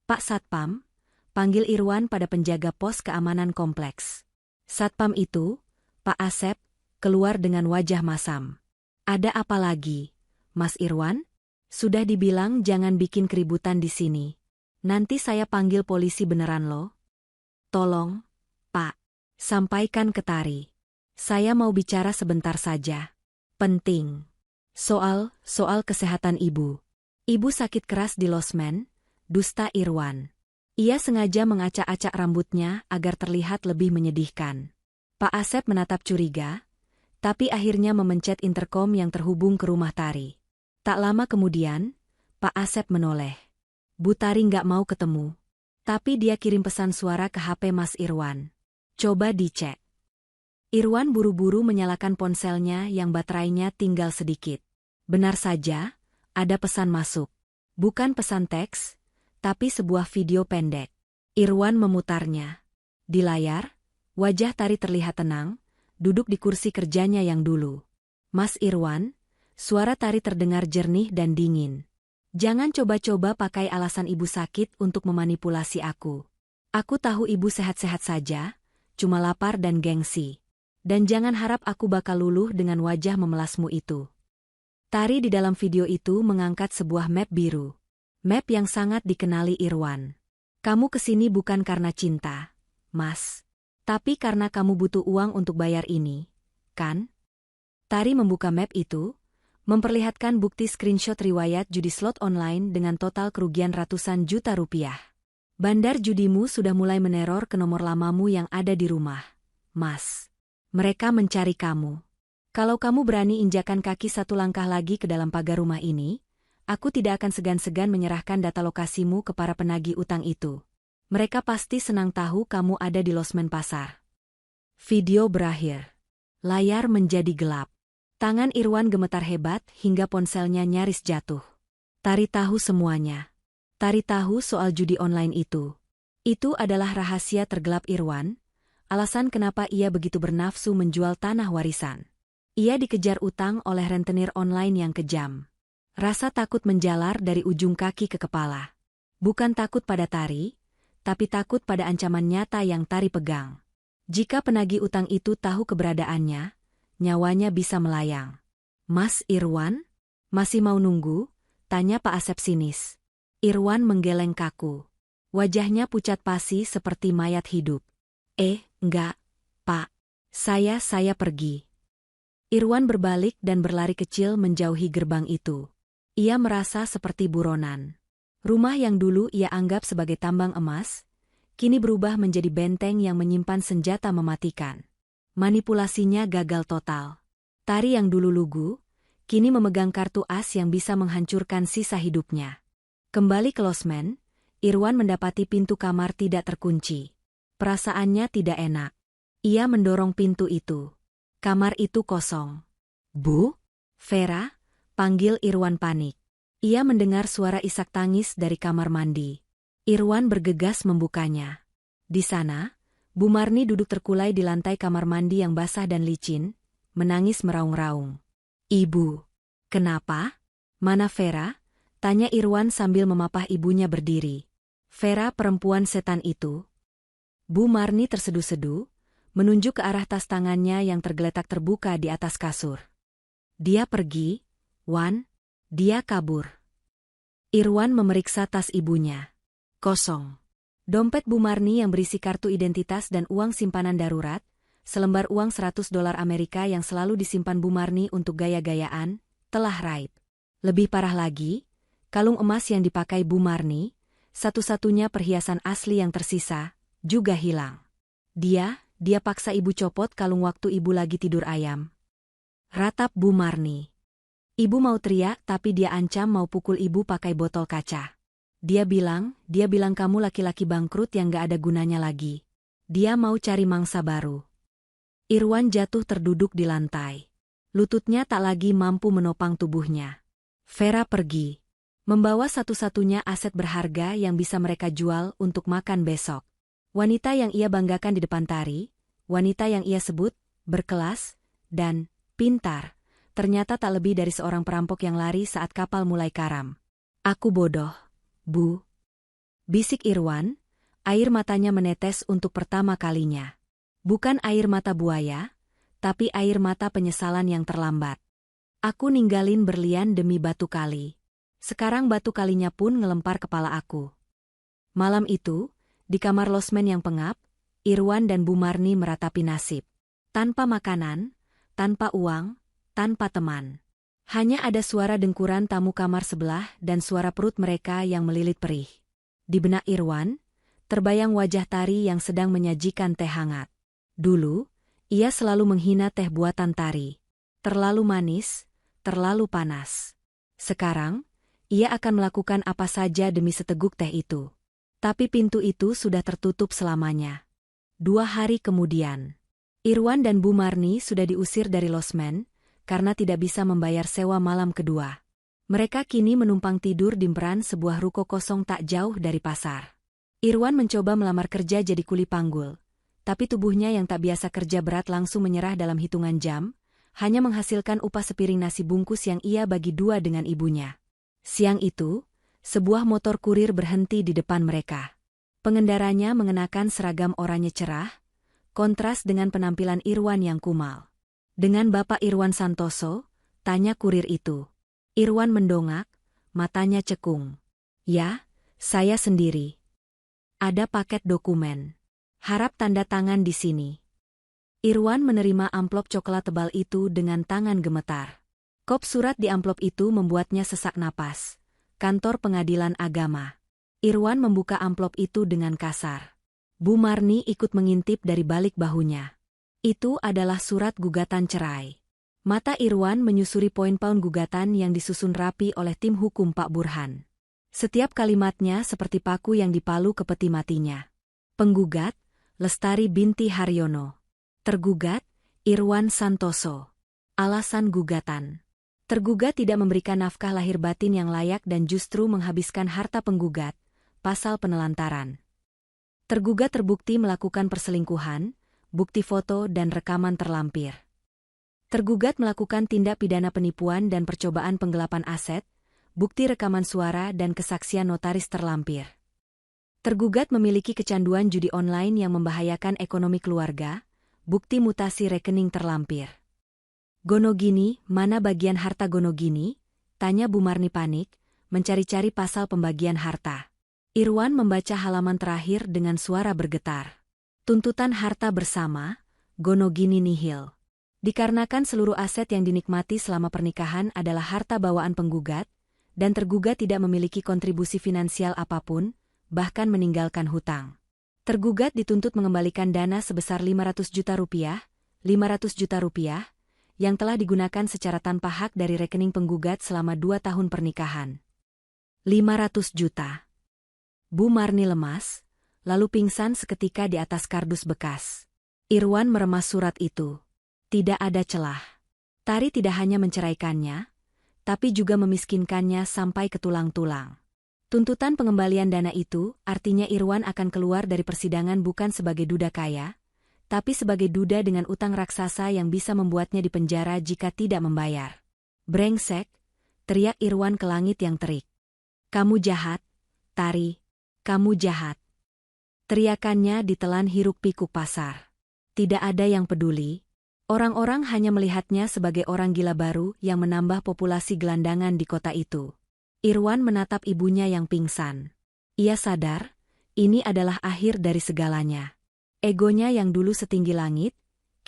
Pak Satpam, panggil Irwan pada penjaga pos keamanan kompleks. Satpam itu, Pak Asep, keluar dengan wajah masam. Ada apa lagi, Mas Irwan? Sudah dibilang jangan bikin keributan di sini. Nanti saya panggil polisi beneran loh. Tolong, Pak, sampaikan ke Tari. Saya mau bicara sebentar saja. Penting. Soal kesehatan ibu. Ibu sakit keras di losmen, dusta Irwan. Ia sengaja mengacak-acak rambutnya agar terlihat lebih menyedihkan. Pak Asep menatap curiga, tapi akhirnya memencet interkom yang terhubung ke rumah Tari. Tak lama kemudian, Pak Asep menoleh. Bu Tari nggak mau ketemu. Tapi dia kirim pesan suara ke HP Mas Irwan. Coba dicek. Irwan buru-buru menyalakan ponselnya yang baterainya tinggal sedikit. Benar saja, ada pesan masuk. Bukan pesan teks, tapi sebuah video pendek. Irwan memutarnya. Di layar, wajah Tari terlihat tenang, duduk di kursi kerjanya yang dulu. Mas Irwan, suara Tari terdengar jernih dan dingin. Jangan coba-coba pakai alasan ibu sakit untuk memanipulasi aku. Aku tahu ibu sehat-sehat saja, cuma lapar dan gengsi. Dan jangan harap aku bakal luluh dengan wajah memelasmu itu. Tari di dalam video itu mengangkat sebuah map biru. Map yang sangat dikenali Irwan. Kamu kesini bukan karena cinta, Mas. Tapi karena kamu butuh uang untuk bayar ini, kan? Tari membuka map itu, memperlihatkan bukti screenshot riwayat judi slot online dengan total kerugian ratusan juta rupiah. Bandar judimu sudah mulai meneror ke nomor lamamu yang ada di rumah, Mas. Mereka mencari kamu. Kalau kamu berani injakan kaki satu langkah lagi ke dalam pagar rumah ini, aku tidak akan segan-segan menyerahkan data lokasimu ke para penagih utang itu. Mereka pasti senang tahu kamu ada di losmen pasar. Video berakhir. Layar menjadi gelap. Tangan Irwan gemetar hebat hingga ponselnya nyaris jatuh. Tari tahu semuanya. Tari tahu soal judi online itu. Itu adalah rahasia tergelap Irwan, alasan kenapa ia begitu bernafsu menjual tanah warisan. Ia dikejar utang oleh rentenir online yang kejam. Rasa takut menjalar dari ujung kaki ke kepala. Bukan takut pada Tari, tapi takut pada ancaman nyata yang Tari pegang. Jika penagih utang itu tahu keberadaannya, nyawanya bisa melayang. Mas Irwan? Masih mau nunggu? Tanya Pak Asep sinis. Irwan menggeleng kaku. Wajahnya pucat pasi seperti mayat hidup. Enggak, Pak. Saya pergi. Irwan berbalik dan berlari kecil menjauhi gerbang itu. Ia merasa seperti buronan. Rumah yang dulu ia anggap sebagai tambang emas, kini berubah menjadi benteng yang menyimpan senjata mematikan. Manipulasinya gagal total. Tari yang dulu lugu, kini memegang kartu as yang bisa menghancurkan sisa hidupnya. Kembali ke losmen, Irwan mendapati pintu kamar tidak terkunci. Perasaannya tidak enak. Ia mendorong pintu itu. Kamar itu kosong. Bu? Vera? Panggil Irwan panik. Ia mendengar suara isak tangis dari kamar mandi. Irwan bergegas membukanya. Di sana, Bu Marni duduk terkulai di lantai kamar mandi yang basah dan licin, menangis meraung-raung. Ibu, kenapa? Mana Vera? Tanya Irwan sambil memapah ibunya berdiri. Vera perempuan setan itu. Bu Marni terseduh-seduh, menunjuk ke arah tas tangannya yang tergeletak terbuka di atas kasur. Dia pergi, Wan. Dia kabur. Irwan memeriksa tas ibunya. Kosong. Dompet Bu Marni yang berisi kartu identitas dan uang simpanan darurat, selembar uang $100 Amerika yang selalu disimpan Bu Marni untuk gaya-gayaan, telah raib. Lebih parah lagi, kalung emas yang dipakai Bu Marni, satu-satunya perhiasan asli yang tersisa, juga hilang. Dia paksa ibu copot kalung waktu ibu lagi tidur ayam. Ratap Bu Marni. Ibu mau teriak tapi dia ancam mau pukul ibu pakai botol kaca. Dia bilang kamu laki-laki bangkrut yang gak ada gunanya lagi. Dia mau cari mangsa baru. Irwan jatuh terduduk di lantai. Lututnya tak lagi mampu menopang tubuhnya. Vera pergi, membawa satu-satunya aset berharga yang bisa mereka jual untuk makan besok. Wanita yang ia banggakan di depan Tari, wanita yang ia sebut berkelas dan pintar, ternyata tak lebih dari seorang perampok yang lari saat kapal mulai karam. Aku bodoh, Bu. Bisik Irwan, air matanya menetes untuk pertama kalinya. Bukan air mata buaya, tapi air mata penyesalan yang terlambat. Aku ninggalin berlian demi batu kali. Sekarang batu kalinya pun ngelempar kepala aku. Malam itu, di kamar losmen yang pengap, Irwan dan Bu Marni meratapi nasib. Tanpa makanan, tanpa uang, tanpa teman. Hanya ada suara dengkuran tamu kamar sebelah dan suara perut mereka yang melilit perih. Di benak Irwan, terbayang wajah Tari yang sedang menyajikan teh hangat. Dulu, ia selalu menghina teh buatan Tari. Terlalu manis, terlalu panas. Sekarang, ia akan melakukan apa saja demi seteguk teh itu. Tapi pintu itu sudah tertutup selamanya. 2 hari kemudian, Irwan dan Bu Marni sudah diusir dari losmen, karena tidak bisa membayar sewa malam kedua. Mereka kini menumpang tidur di emperan sebuah ruko kosong tak jauh dari pasar. Irwan mencoba melamar kerja jadi kuli panggul, tapi tubuhnya yang tak biasa kerja berat langsung menyerah dalam hitungan jam, hanya menghasilkan upah sepiring nasi bungkus yang ia bagi 2 dengan ibunya. Siang itu, sebuah motor kurir berhenti di depan mereka. Pengendaranya mengenakan seragam oranye cerah, kontras dengan penampilan Irwan yang kumal. Dengan Bapak Irwan Santoso, tanya kurir itu. Irwan mendongak, matanya cekung. Ya, saya sendiri. Ada paket dokumen. Harap tanda tangan di sini. Irwan menerima amplop coklat tebal itu dengan tangan gemetar. Kop surat di amplop itu membuatnya sesak napas. Kantor Pengadilan Agama. Irwan membuka amplop itu dengan kasar. Bu Marni ikut mengintip dari balik bahunya. Itu adalah surat gugatan cerai. Mata Irwan menyusuri poin-poin gugatan yang disusun rapi oleh tim hukum Pak Burhan. Setiap kalimatnya seperti paku yang dipalu ke peti matinya. Penggugat, Lestari binti Haryono. Tergugat, Irwan Santoso. Alasan gugatan. Tergugat tidak memberikan nafkah lahir batin yang layak dan justru menghabiskan harta penggugat, pasal penelantaran. Tergugat terbukti melakukan perselingkuhan, bukti foto dan rekaman terlampir. Tergugat melakukan tindak pidana penipuan dan percobaan penggelapan aset, bukti rekaman suara dan kesaksian notaris terlampir. Tergugat memiliki kecanduan judi online yang membahayakan ekonomi keluarga, bukti mutasi rekening terlampir. Gonogini, mana bagian harta Gonogini? Tanya Bu Marni panik, mencari-cari pasal pembagian harta. Irwan membaca halaman terakhir dengan suara bergetar. Tuntutan harta bersama, Gonogini nihil. Dikarenakan seluruh aset yang dinikmati selama pernikahan adalah harta bawaan penggugat, dan tergugat tidak memiliki kontribusi finansial apapun, bahkan meninggalkan hutang. Tergugat dituntut mengembalikan dana sebesar 500 juta rupiah, 500 juta rupiah, yang telah digunakan secara tanpa hak dari rekening penggugat selama 2 tahun pernikahan. 500 juta. Bu Marni lemas, lalu pingsan seketika di atas kardus bekas. Irwan meremas surat itu. Tidak ada celah. Tari tidak hanya menceraikannya, tapi juga memiskinkannya sampai ke tulang-tulang. Tuntutan pengembalian dana itu artinya Irwan akan keluar dari persidangan bukan sebagai duda kaya, tapi sebagai duda dengan utang raksasa yang bisa membuatnya dipenjara jika tidak membayar. Brengsek, teriak Irwan ke langit yang terik. Kamu jahat, Tari, kamu jahat. Teriakannya ditelan hiruk-pikuk pasar. Tidak ada yang peduli. Orang-orang hanya melihatnya sebagai orang gila baru yang menambah populasi gelandangan di kota itu. Irwan menatap ibunya yang pingsan. Ia sadar, ini adalah akhir dari segalanya. Egonya yang dulu setinggi langit,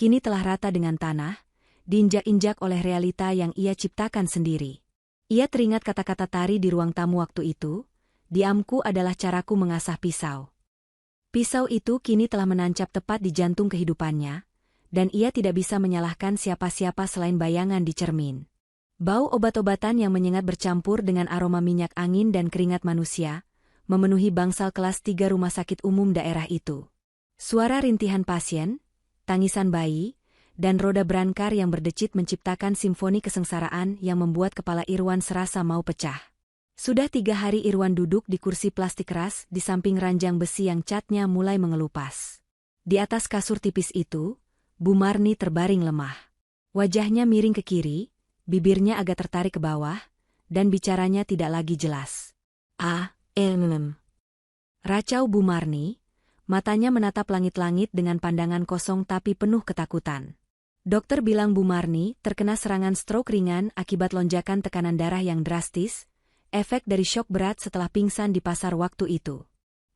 kini telah rata dengan tanah, diinjak-injak oleh realita yang ia ciptakan sendiri. Ia teringat kata-kata Tari di ruang tamu waktu itu, diamku adalah caraku mengasah pisau. Pisau itu kini telah menancap tepat di jantung kehidupannya, dan ia tidak bisa menyalahkan siapa-siapa selain bayangan di cermin. Bau obat-obatan yang menyengat bercampur dengan aroma minyak angin dan keringat manusia, memenuhi bangsal kelas 3 rumah sakit umum daerah itu. Suara rintihan pasien, tangisan bayi, dan roda berangkar yang berdecit menciptakan simfoni kesengsaraan yang membuat kepala Irwan serasa mau pecah. Sudah 3 hari Irwan duduk di kursi plastik keras di samping ranjang besi yang catnya mulai mengelupas. Di atas kasur tipis itu, Bu Marni terbaring lemah. Wajahnya miring ke kiri, bibirnya agak tertarik ke bawah, dan bicaranya tidak lagi jelas. Racau Bu Marni, matanya menatap langit-langit dengan pandangan kosong tapi penuh ketakutan. Dokter bilang Bu Marni terkena serangan stroke ringan akibat lonjakan tekanan darah yang drastis, efek dari syok berat setelah pingsan di pasar waktu itu.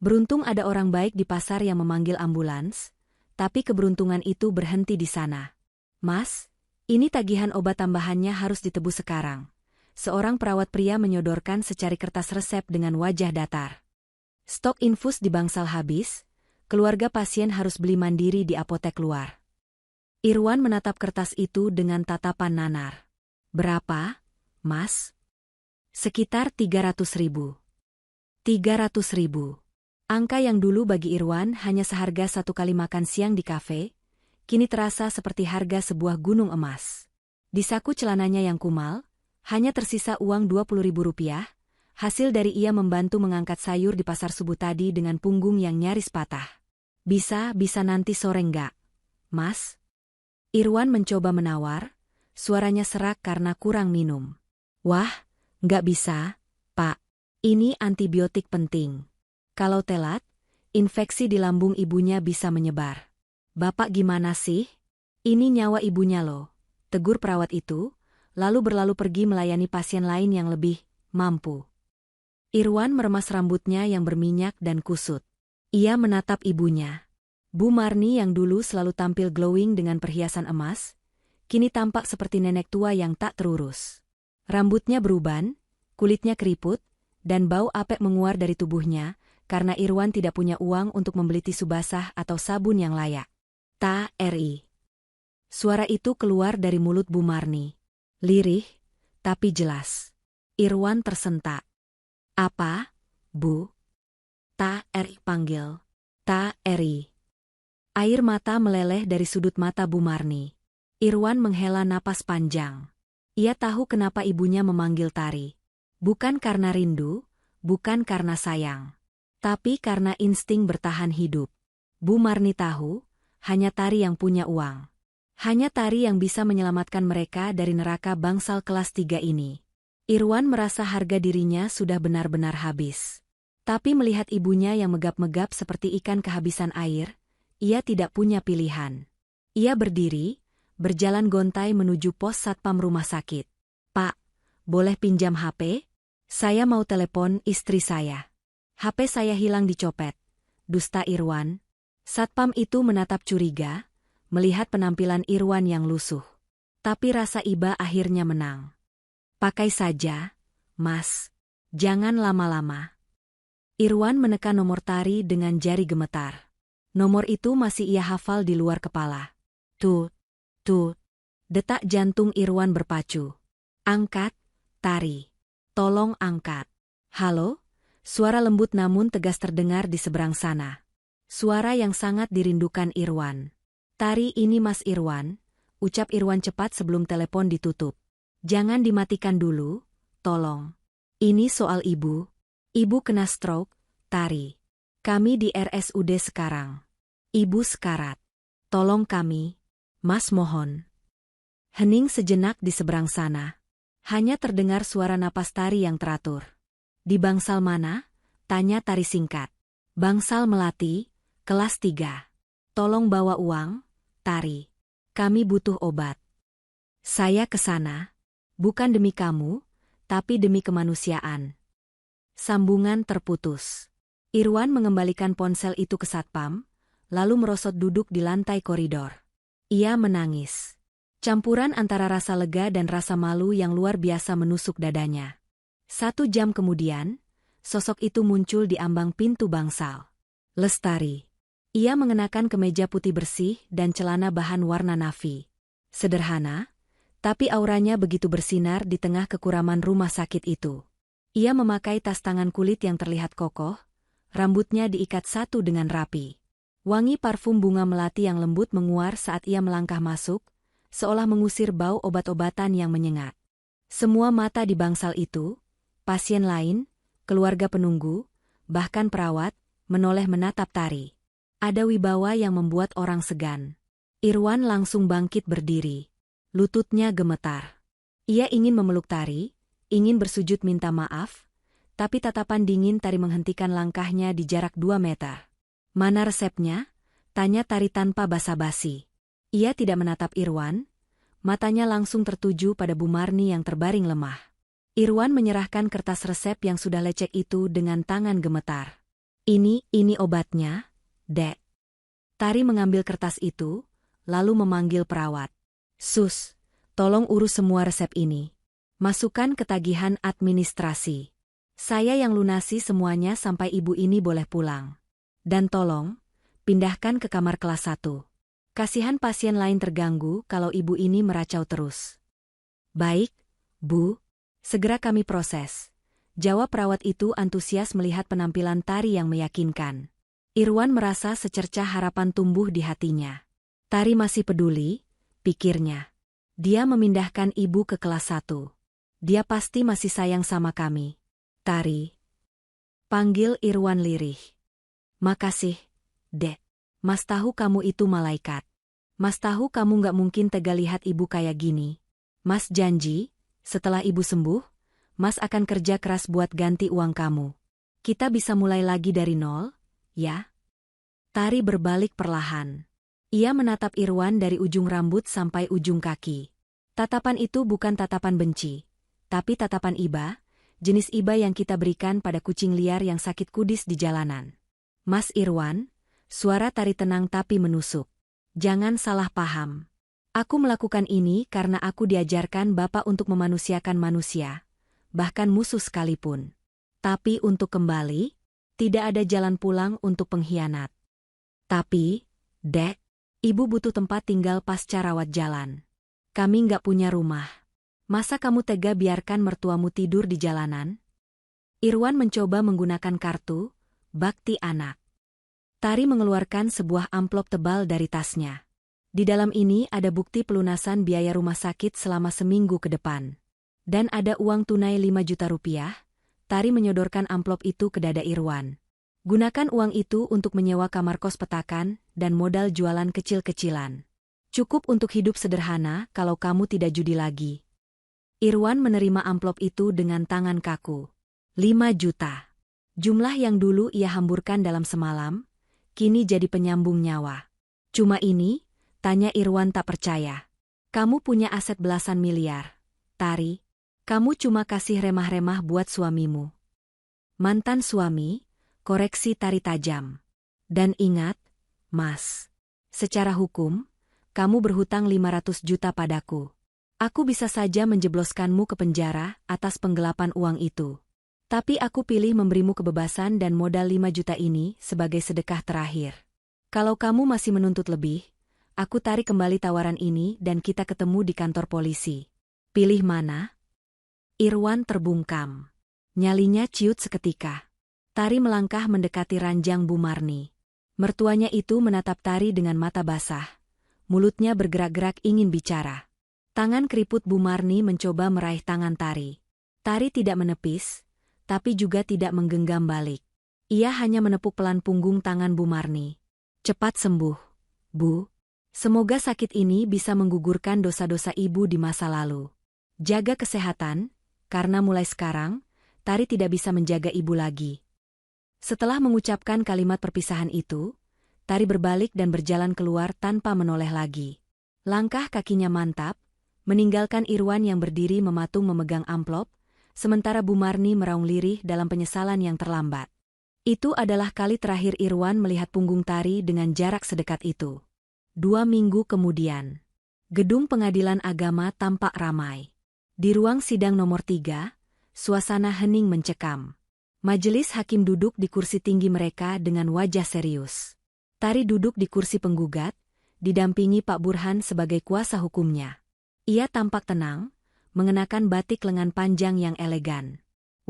Beruntung ada orang baik di pasar yang memanggil ambulans, tapi keberuntungan itu berhenti di sana. Mas, ini tagihan obat tambahannya harus ditebus sekarang. Seorang perawat pria menyodorkan secari kertas resep dengan wajah datar. Stok infus di bangsal habis, keluarga pasien harus beli mandiri di apotek luar. Irwan menatap kertas itu dengan tatapan nanar. Berapa, Mas? Sekitar 300.000. 300.000. Angka yang dulu bagi Irwan hanya seharga 1 kali makan siang di kafe, kini terasa seperti harga sebuah gunung emas. Di saku celananya yang kumal, hanya tersisa uang Rp20.000, hasil dari ia membantu mengangkat sayur di pasar subuh tadi dengan punggung yang nyaris patah. Bisa nanti sore enggak, Mas? Irwan mencoba menawar, suaranya serak karena kurang minum. Wah, enggak bisa, Pak. Ini antibiotik penting. Kalau telat, infeksi di lambung ibunya bisa menyebar. Bapak gimana sih? Ini nyawa ibunya loh, tegur perawat itu, lalu berlalu pergi melayani pasien lain yang lebih mampu. Irwan meremas rambutnya yang berminyak dan kusut. Ia menatap ibunya. Bu Marni yang dulu selalu tampil glowing dengan perhiasan emas, kini tampak seperti nenek tua yang tak terurus. Rambutnya beruban, kulitnya keriput, dan bau apek menguar dari tubuhnya, karena Irwan tidak punya uang untuk membeli tisu basah atau sabun yang layak. Ta-ri. Suara itu keluar dari mulut Bu Marni. Lirih, tapi jelas. Irwan tersentak. Apa, Bu? Ta-ri panggil. Ta-ri. Air mata meleleh dari sudut mata Bu Marni. Irwan menghela napas panjang. Ia tahu kenapa ibunya memanggil Tari. Bukan karena rindu, bukan karena sayang. Tapi karena insting bertahan hidup. Bu Marni tahu, hanya Tari yang punya uang. Hanya Tari yang bisa menyelamatkan mereka dari neraka bangsal kelas 3 ini. Irwan merasa harga dirinya sudah benar-benar habis. Tapi melihat ibunya yang megap-megap seperti ikan kehabisan air, ia tidak punya pilihan. Ia berdiri, berjalan gontai menuju pos satpam rumah sakit. Pak, boleh pinjam HP? Saya mau telepon istri saya. HP saya hilang dicopet. Dusta Irwan. Satpam itu menatap curiga, melihat penampilan Irwan yang lusuh. Tapi rasa iba akhirnya menang. Pakai saja, Mas. Jangan lama-lama. Irwan menekan nomor Tari dengan jari gemetar. Nomor itu masih ia hafal di luar kepala. Tut. Detak jantung Irwan berpacu. Angkat, Tari. Tolong angkat. Halo? Suara lembut namun tegas terdengar di seberang sana. Suara yang sangat dirindukan Irwan. Tari, ini Mas Irwan, ucap Irwan cepat sebelum telepon ditutup. Jangan dimatikan dulu, tolong. Ini soal ibu. Ibu kena stroke, Tari. Kami di RSUD sekarang. Ibu sekarat. Tolong kami, Mas mohon. Hening sejenak di seberang sana. Hanya terdengar suara napas Tari yang teratur. Di bangsal mana? Tanya Tari singkat. Bangsal Melati, kelas 3. Tolong bawa uang, Tari. Kami butuh obat. Saya ke sana. Bukan demi kamu, tapi demi kemanusiaan. Sambungan terputus. Irwan mengembalikan ponsel itu ke satpam, lalu merosot duduk di lantai koridor. Ia menangis. Campuran antara rasa lega dan rasa malu yang luar biasa menusuk dadanya. 1 jam kemudian, sosok itu muncul di ambang pintu bangsal. Lestari. Ia mengenakan kemeja putih bersih dan celana bahan warna navy. Sederhana, tapi auranya begitu bersinar di tengah kekuraman rumah sakit itu. Ia memakai tas tangan kulit yang terlihat kokoh, rambutnya diikat satu dengan rapi. Wangi parfum bunga melati yang lembut menguar saat ia melangkah masuk, seolah mengusir bau obat-obatan yang menyengat. Semua mata di bangsal itu, pasien lain, keluarga penunggu, bahkan perawat, menoleh menatap Tari. Ada wibawa yang membuat orang segan. Irwan langsung bangkit berdiri. Lututnya gemetar. Ia ingin memeluk Tari, ingin bersujud minta maaf, tapi tatapan dingin Tari menghentikan langkahnya di jarak 2 meter. "Mana resepnya?" tanya Tari tanpa basa-basi. Ia tidak menatap Irwan, matanya langsung tertuju pada Bu Marni yang terbaring lemah. Irwan menyerahkan kertas resep yang sudah lecek itu dengan tangan gemetar. Ini obatnya, Dek." Tari mengambil kertas itu, lalu memanggil perawat. "Sus, tolong urus semua resep ini. Masukkan ke tagihan administrasi. Saya yang lunasi semuanya sampai ibu ini boleh pulang. Dan tolong, pindahkan ke kamar kelas 1. Kasihan pasien lain terganggu kalau ibu ini meracau terus." "Baik, Bu. Segera kami proses," jawab perawat itu antusias melihat penampilan Tari yang meyakinkan. Irwan merasa secercah harapan tumbuh di hatinya. Tari masih peduli, pikirnya. Dia memindahkan ibu ke kelas 1. Dia pasti masih sayang sama kami. "Tari," panggil Irwan lirih. "Makasih, Dek. Mas tahu kamu itu malaikat. Mas tahu kamu gak mungkin tega lihat ibu kayak gini. Mas janji, setelah ibu sembuh, Mas akan kerja keras buat ganti uang kamu. Kita bisa mulai lagi dari nol, ya?" Tari berbalik perlahan. Ia menatap Irwan dari ujung rambut sampai ujung kaki. Tatapan itu bukan tatapan benci, tapi tatapan iba, jenis iba yang kita berikan pada kucing liar yang sakit kudis di jalanan. "Mas Irwan," suara Tari tenang tapi menusuk. "Jangan salah paham. Aku melakukan ini karena aku diajarkan Bapak untuk memanusiakan manusia, bahkan musuh sekalipun. Tapi untuk kembali, tidak ada jalan pulang untuk pengkhianat. Tapi, Dek, ibu butuh tempat tinggal pasca rawat jalan. Kami nggak punya rumah. Masa kamu tega biarkan mertuamu tidur di jalanan?" Irwan mencoba menggunakan kartu bakti anak. Tari mengeluarkan sebuah amplop tebal dari tasnya. Di dalam ini ada bukti pelunasan biaya rumah sakit selama seminggu ke depan. Dan ada uang tunai 5 juta rupiah. Tari menyodorkan amplop itu ke dada Irwan. "Gunakan uang itu untuk menyewa kamar kos petakan dan modal jualan kecil-kecilan. Cukup untuk hidup sederhana kalau kamu tidak judi lagi." Irwan menerima amplop itu dengan tangan kaku. 5 juta. Jumlah yang dulu ia hamburkan dalam semalam, kini jadi penyambung nyawa. "Cuma ini?" tanya Irwan tak percaya. "Kamu punya aset belasan miliar, Tari. Kamu cuma kasih remah-remah buat suamimu." "Mantan suami," koreksi Tari tajam. "Dan ingat, Mas, secara hukum, kamu berhutang 500 juta padaku. Aku bisa saja menjebloskanmu ke penjara atas penggelapan uang itu. Tapi aku pilih memberimu kebebasan dan modal 5 juta ini sebagai sedekah terakhir. Kalau kamu masih menuntut lebih, aku tarik kembali tawaran ini dan kita ketemu di kantor polisi. Pilih mana?" Irwan terbungkam. Nyalinya ciut seketika. Tari melangkah mendekati ranjang Bu Marni. Mertuanya itu menatap Tari dengan mata basah. Mulutnya bergerak-gerak ingin bicara. Tangan keriput Bu Marni mencoba meraih tangan Tari. Tari tidak menepis, tapi juga tidak menggenggam balik. Ia hanya menepuk pelan punggung tangan Bu Marni. "Cepat sembuh, Bu. Semoga sakit ini bisa menggugurkan dosa-dosa ibu di masa lalu. Jaga kesehatan, karena mulai sekarang, Tari tidak bisa menjaga ibu lagi." Setelah mengucapkan kalimat perpisahan itu, Tari berbalik dan berjalan keluar tanpa menoleh lagi. Langkah kakinya mantap, meninggalkan Irwan yang berdiri mematung memegang amplop, sementara Bu Marni meraung lirih dalam penyesalan yang terlambat. Itu adalah kali terakhir Irwan melihat punggung Tari dengan jarak sedekat itu. 2 minggu kemudian, gedung pengadilan agama tampak ramai. Di ruang sidang nomor 3, suasana hening mencekam. Majelis hakim duduk di kursi tinggi mereka dengan wajah serius. Tari duduk di kursi penggugat, didampingi Pak Burhan sebagai kuasa hukumnya. Ia tampak tenang, mengenakan batik lengan panjang yang elegan.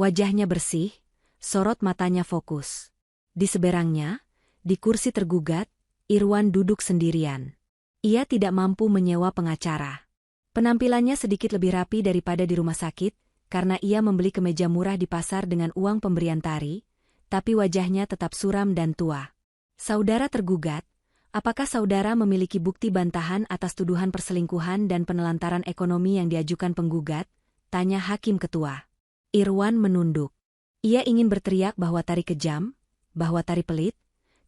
Wajahnya bersih, sorot matanya fokus. Di seberangnya, di kursi tergugat, Irwan duduk sendirian. Ia tidak mampu menyewa pengacara. Penampilannya sedikit lebih rapi daripada di rumah sakit, karena ia membeli kemeja murah di pasar dengan uang pemberian Tari, tapi wajahnya tetap suram dan tua. Saudara tergugat, apakah saudara memiliki bukti bantahan atas tuduhan perselingkuhan dan penelantaran ekonomi yang diajukan penggugat? Tanya hakim ketua. Irwan menunduk. Ia ingin berteriak bahwa Tari kejam, bahwa Tari pelit,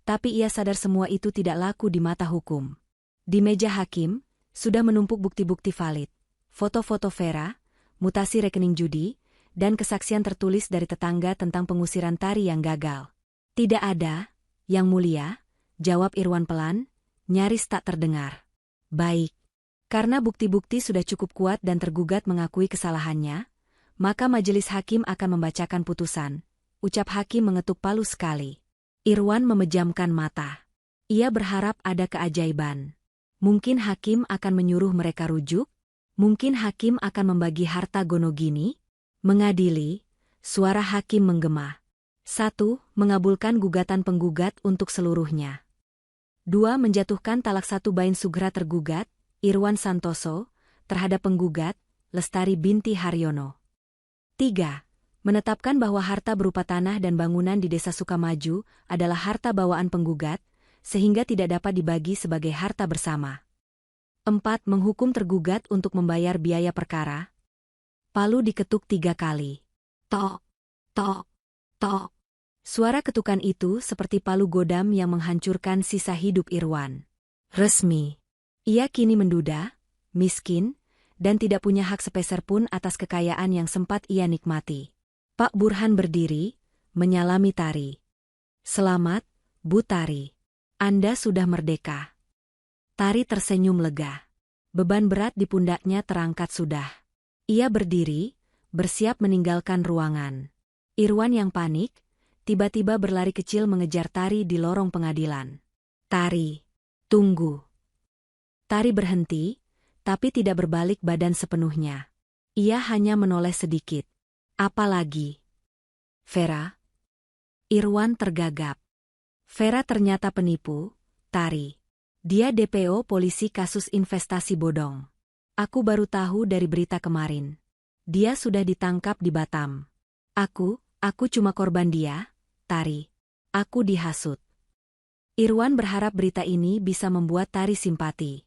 tapi ia sadar semua itu tidak laku di mata hukum. Di meja hakim, sudah menumpuk bukti-bukti valid, foto-foto Vera, mutasi rekening judi, dan kesaksian tertulis dari tetangga tentang pengusiran Tari yang gagal. Tidak ada, Yang Mulia, jawab Irwan pelan, nyaris tak terdengar. Baik. Karena bukti-bukti sudah cukup kuat dan tergugat mengakui kesalahannya, maka majelis hakim akan membacakan putusan. Ucap hakim mengetuk palu sekali. Irwan memejamkan mata. Ia berharap ada keajaiban. Mungkin hakim akan menyuruh mereka rujuk? Mungkin hakim akan membagi harta Gonogini? Mengadili, suara hakim menggema. 1. Mengabulkan gugatan penggugat untuk seluruhnya. 2. Menjatuhkan talak 1 bain sugra tergugat, Irwan Santoso, terhadap penggugat, Lestari binti Haryono. 3. Menetapkan bahwa harta berupa tanah dan bangunan di Desa Sukamaju adalah harta bawaan penggugat, sehingga tidak dapat dibagi sebagai harta bersama. 4. Menghukum tergugat untuk membayar biaya perkara. Palu diketuk 3 kali. Tok, tok, tok. Suara ketukan itu seperti palu godam yang menghancurkan sisa hidup Irwan. Resmi. Ia kini menduda, miskin, dan tidak punya hak sepeser pun atas kekayaan yang sempat ia nikmati. Pak Burhan berdiri, menyalami Tari. Selamat, Bu Tari. Anda sudah merdeka. Tari tersenyum lega. Beban berat di pundaknya terangkat sudah. Ia berdiri, bersiap meninggalkan ruangan. Irwan yang panik, tiba-tiba berlari kecil mengejar Tari di lorong pengadilan. Tari, tunggu. Tari berhenti, tapi tidak berbalik badan sepenuhnya. Ia hanya menoleh sedikit. Apa lagi? Vera? Irwan tergagap. Vera ternyata penipu, Tari. Dia DPO polisi kasus investasi bodong. Aku baru tahu dari berita kemarin. Dia sudah ditangkap di Batam. Aku cuma korban dia, Tari. Aku dihasut. Irwan berharap berita ini bisa membuat Tari simpati.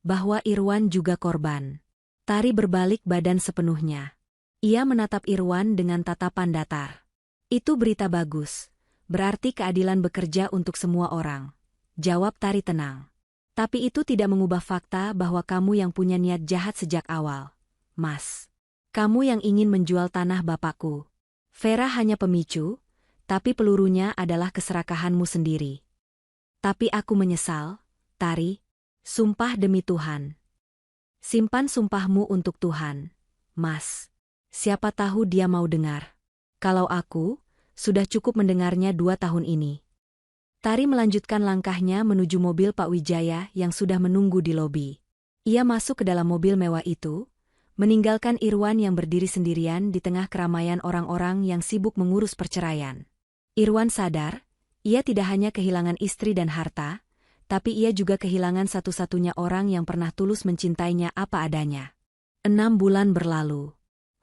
Bahwa Irwan juga korban. Tari berbalik badan sepenuhnya. Ia menatap Irwan dengan tatapan datar. Itu berita bagus. Berarti keadilan bekerja untuk semua orang. Jawab Tari tenang. Tapi itu tidak mengubah fakta bahwa kamu yang punya niat jahat sejak awal. Mas. Kamu yang ingin menjual tanah bapakku. Vera hanya pemicu, tapi pelurunya adalah keserakahanmu sendiri. Tapi aku menyesal, Tari. Sumpah demi Tuhan. Simpan sumpahmu untuk Tuhan, Mas. Siapa tahu dia mau dengar. Kalau aku, sudah cukup mendengarnya 2 tahun ini. Tari melanjutkan langkahnya menuju mobil Pak Wijaya yang sudah menunggu di lobi. Ia masuk ke dalam mobil mewah itu, meninggalkan Irwan yang berdiri sendirian di tengah keramaian orang-orang yang sibuk mengurus perceraian. Irwan sadar, ia tidak hanya kehilangan istri dan harta, tapi ia juga kehilangan satu-satunya orang yang pernah tulus mencintainya apa adanya. 6 bulan berlalu.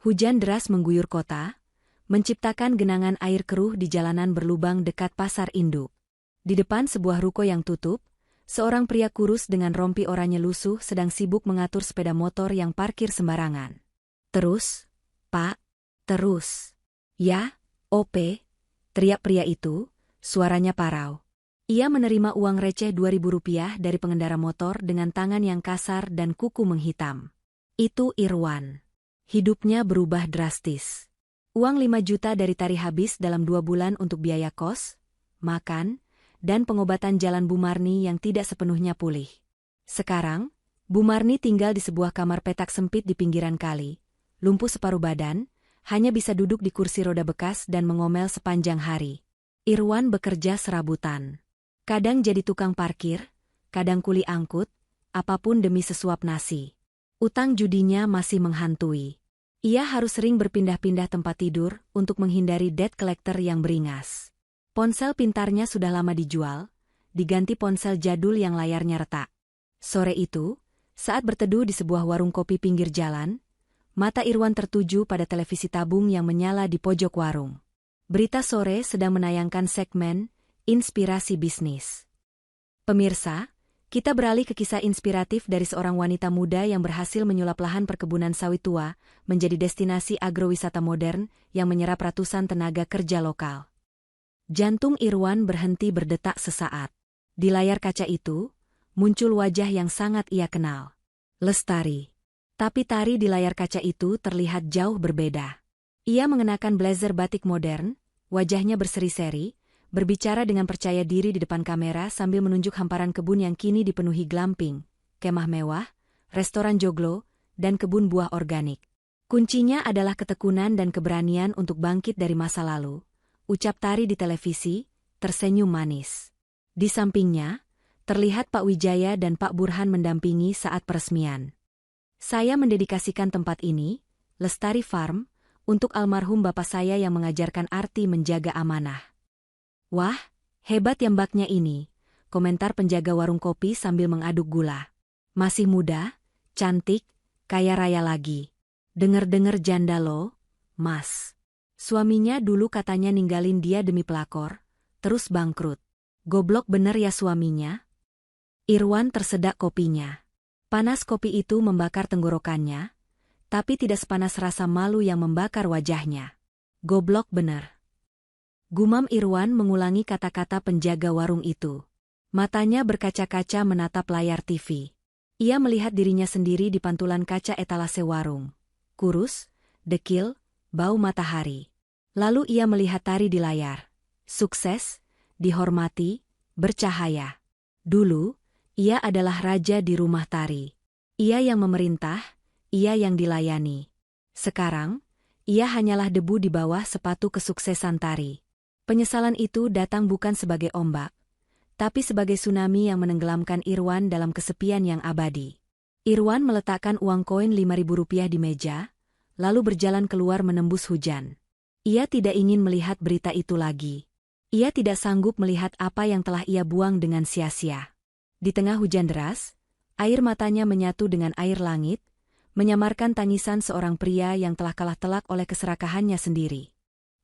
Hujan deras mengguyur kota, menciptakan genangan air keruh di jalanan berlubang dekat pasar induk. Di depan sebuah ruko yang tutup, seorang pria kurus dengan rompi oranye lusuh sedang sibuk mengatur sepeda motor yang parkir sembarangan. Terus, Pak, terus. Ya, OP, teriak pria itu, suaranya parau. Ia menerima uang receh Rp2.000 dari pengendara motor dengan tangan yang kasar dan kuku menghitam. Itu Irwan. Hidupnya berubah drastis. Uang 5 juta dari Tari habis dalam 2 bulan untuk biaya kos, makan, dan pengobatan jalan Bu Marni yang tidak sepenuhnya pulih. Sekarang, Bu Marni tinggal di sebuah kamar petak sempit di pinggiran kali, lumpuh separuh badan, hanya bisa duduk di kursi roda bekas dan mengomel sepanjang hari. Irwan bekerja serabutan. Kadang jadi tukang parkir, kadang kuli angkut, apapun demi sesuap nasi. Utang judinya masih menghantui. Ia harus sering berpindah-pindah tempat tidur untuk menghindari debt collector yang beringas. Ponsel pintarnya sudah lama dijual, diganti ponsel jadul yang layarnya retak. Sore itu, saat berteduh di sebuah warung kopi pinggir jalan, mata Irwan tertuju pada televisi tabung yang menyala di pojok warung. Berita sore sedang menayangkan segmen Inspirasi Bisnis. Pemirsa, kita beralih ke kisah inspiratif dari seorang wanita muda yang berhasil menyulap lahan perkebunan sawit tua menjadi destinasi agrowisata modern yang menyerap ratusan tenaga kerja lokal. Jantung Irwan berhenti berdetak sesaat. Di layar kaca itu, muncul wajah yang sangat ia kenal. Lestari. Tapi Tari di layar kaca itu terlihat jauh berbeda. Ia mengenakan blazer batik modern, wajahnya berseri-seri, berbicara dengan percaya diri di depan kamera sambil menunjuk hamparan kebun yang kini dipenuhi glamping, kemah mewah, restoran joglo, dan kebun buah organik. Kuncinya adalah ketekunan dan keberanian untuk bangkit dari masa lalu, ucap Tari di televisi, tersenyum manis. Di sampingnya, terlihat Pak Wijaya dan Pak Burhan mendampingi saat peresmian. Saya mendedikasikan tempat ini, Lestari Farm, untuk almarhum bapak saya yang mengajarkan arti menjaga amanah. Wah, hebat ya mbaknya ini, komentar penjaga warung kopi sambil mengaduk gula. Masih muda, cantik, kaya raya lagi. Dengar-dengar janda lo, Mas. Suaminya dulu katanya ninggalin dia demi pelakor, terus bangkrut. Goblok bener ya suaminya. Irwan tersedak kopinya. Panas kopi itu membakar tenggorokannya, tapi tidak sepanas rasa malu yang membakar wajahnya. Goblok bener. Gumam Irwan mengulangi kata-kata penjaga warung itu. Matanya berkaca-kaca menatap layar TV. Ia melihat dirinya sendiri di pantulan kaca etalase warung. Kurus, dekil, bau matahari. Lalu ia melihat Tari di layar. Sukses, dihormati, bercahaya. Dulu, ia adalah raja di rumah Tari. Ia yang memerintah, ia yang dilayani. Sekarang, ia hanyalah debu di bawah sepatu kesuksesan Tari. Penyesalan itu datang bukan sebagai ombak, tapi sebagai tsunami yang menenggelamkan Irwan dalam kesepian yang abadi. Irwan meletakkan uang koin Rp5.000 di meja, lalu berjalan keluar menembus hujan. Ia tidak ingin melihat berita itu lagi. Ia tidak sanggup melihat apa yang telah ia buang dengan sia-sia. Di tengah hujan deras, air matanya menyatu dengan air langit, menyamarkan tangisan seorang pria yang telah kalah telak oleh keserakahannya sendiri.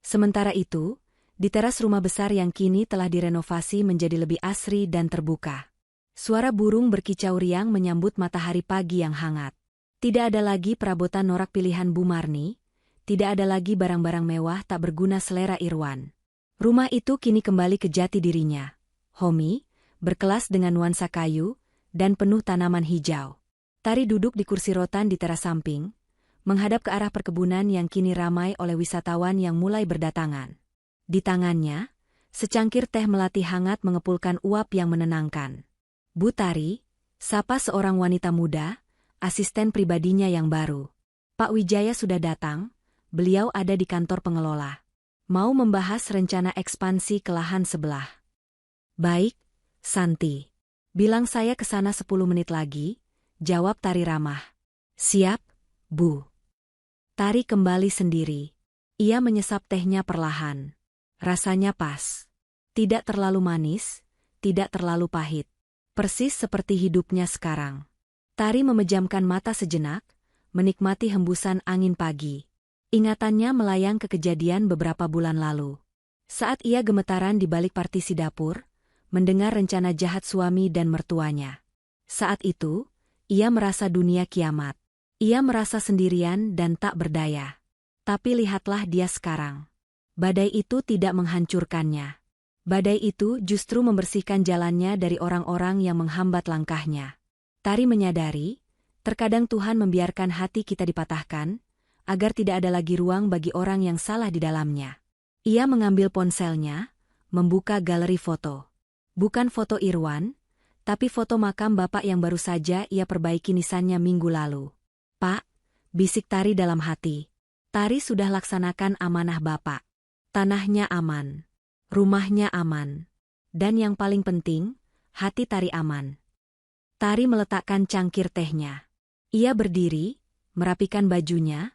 Sementara itu, di teras rumah besar yang kini telah direnovasi menjadi lebih asri dan terbuka. Suara burung berkicau riang menyambut matahari pagi yang hangat. Tidak ada lagi perabotan norak pilihan Bu Marni, tidak ada lagi barang-barang mewah tak berguna selera Irwan. Rumah itu kini kembali ke jati dirinya. Homey, berkelas dengan nuansa kayu, dan penuh tanaman hijau. Tari duduk di kursi rotan di teras samping, menghadap ke arah perkebunan yang kini ramai oleh wisatawan yang mulai berdatangan. Di tangannya, secangkir teh melati hangat mengepulkan uap yang menenangkan. Bu Tari, sapa seorang wanita muda, asisten pribadinya yang baru. Pak Wijaya sudah datang, beliau ada di kantor pengelola. Mau membahas rencana ekspansi ke lahan sebelah. Baik, Santi. Bilang saya ke sana 10 menit lagi, jawab Tari ramah. Siap, Bu. Tari kembali sendiri. Ia menyesap tehnya perlahan. Rasanya pas. Tidak terlalu manis, tidak terlalu pahit. Persis seperti hidupnya sekarang. Tari memejamkan mata sejenak, menikmati hembusan angin pagi. Ingatannya melayang ke kejadian beberapa bulan lalu. Saat ia gemetaran di balik partisi dapur, mendengar rencana jahat suami dan mertuanya. Saat itu, ia merasa dunia kiamat. Ia merasa sendirian dan tak berdaya. Tapi lihatlah dia sekarang. Badai itu tidak menghancurkannya. Badai itu justru membersihkan jalannya dari orang-orang yang menghambat langkahnya. Tari menyadari, terkadang Tuhan membiarkan hati kita dipatahkan, agar tidak ada lagi ruang bagi orang yang salah di dalamnya. Ia mengambil ponselnya, membuka galeri foto. Bukan foto Irwan, tapi foto makam bapak yang baru saja ia perbaiki nisannya minggu lalu. Pak, bisik Tari dalam hati. Tari sudah laksanakan amanah bapak. Tanahnya aman. Rumahnya aman. Dan yang paling penting, hati Tari aman. Tari meletakkan cangkir tehnya. Ia berdiri, merapikan bajunya,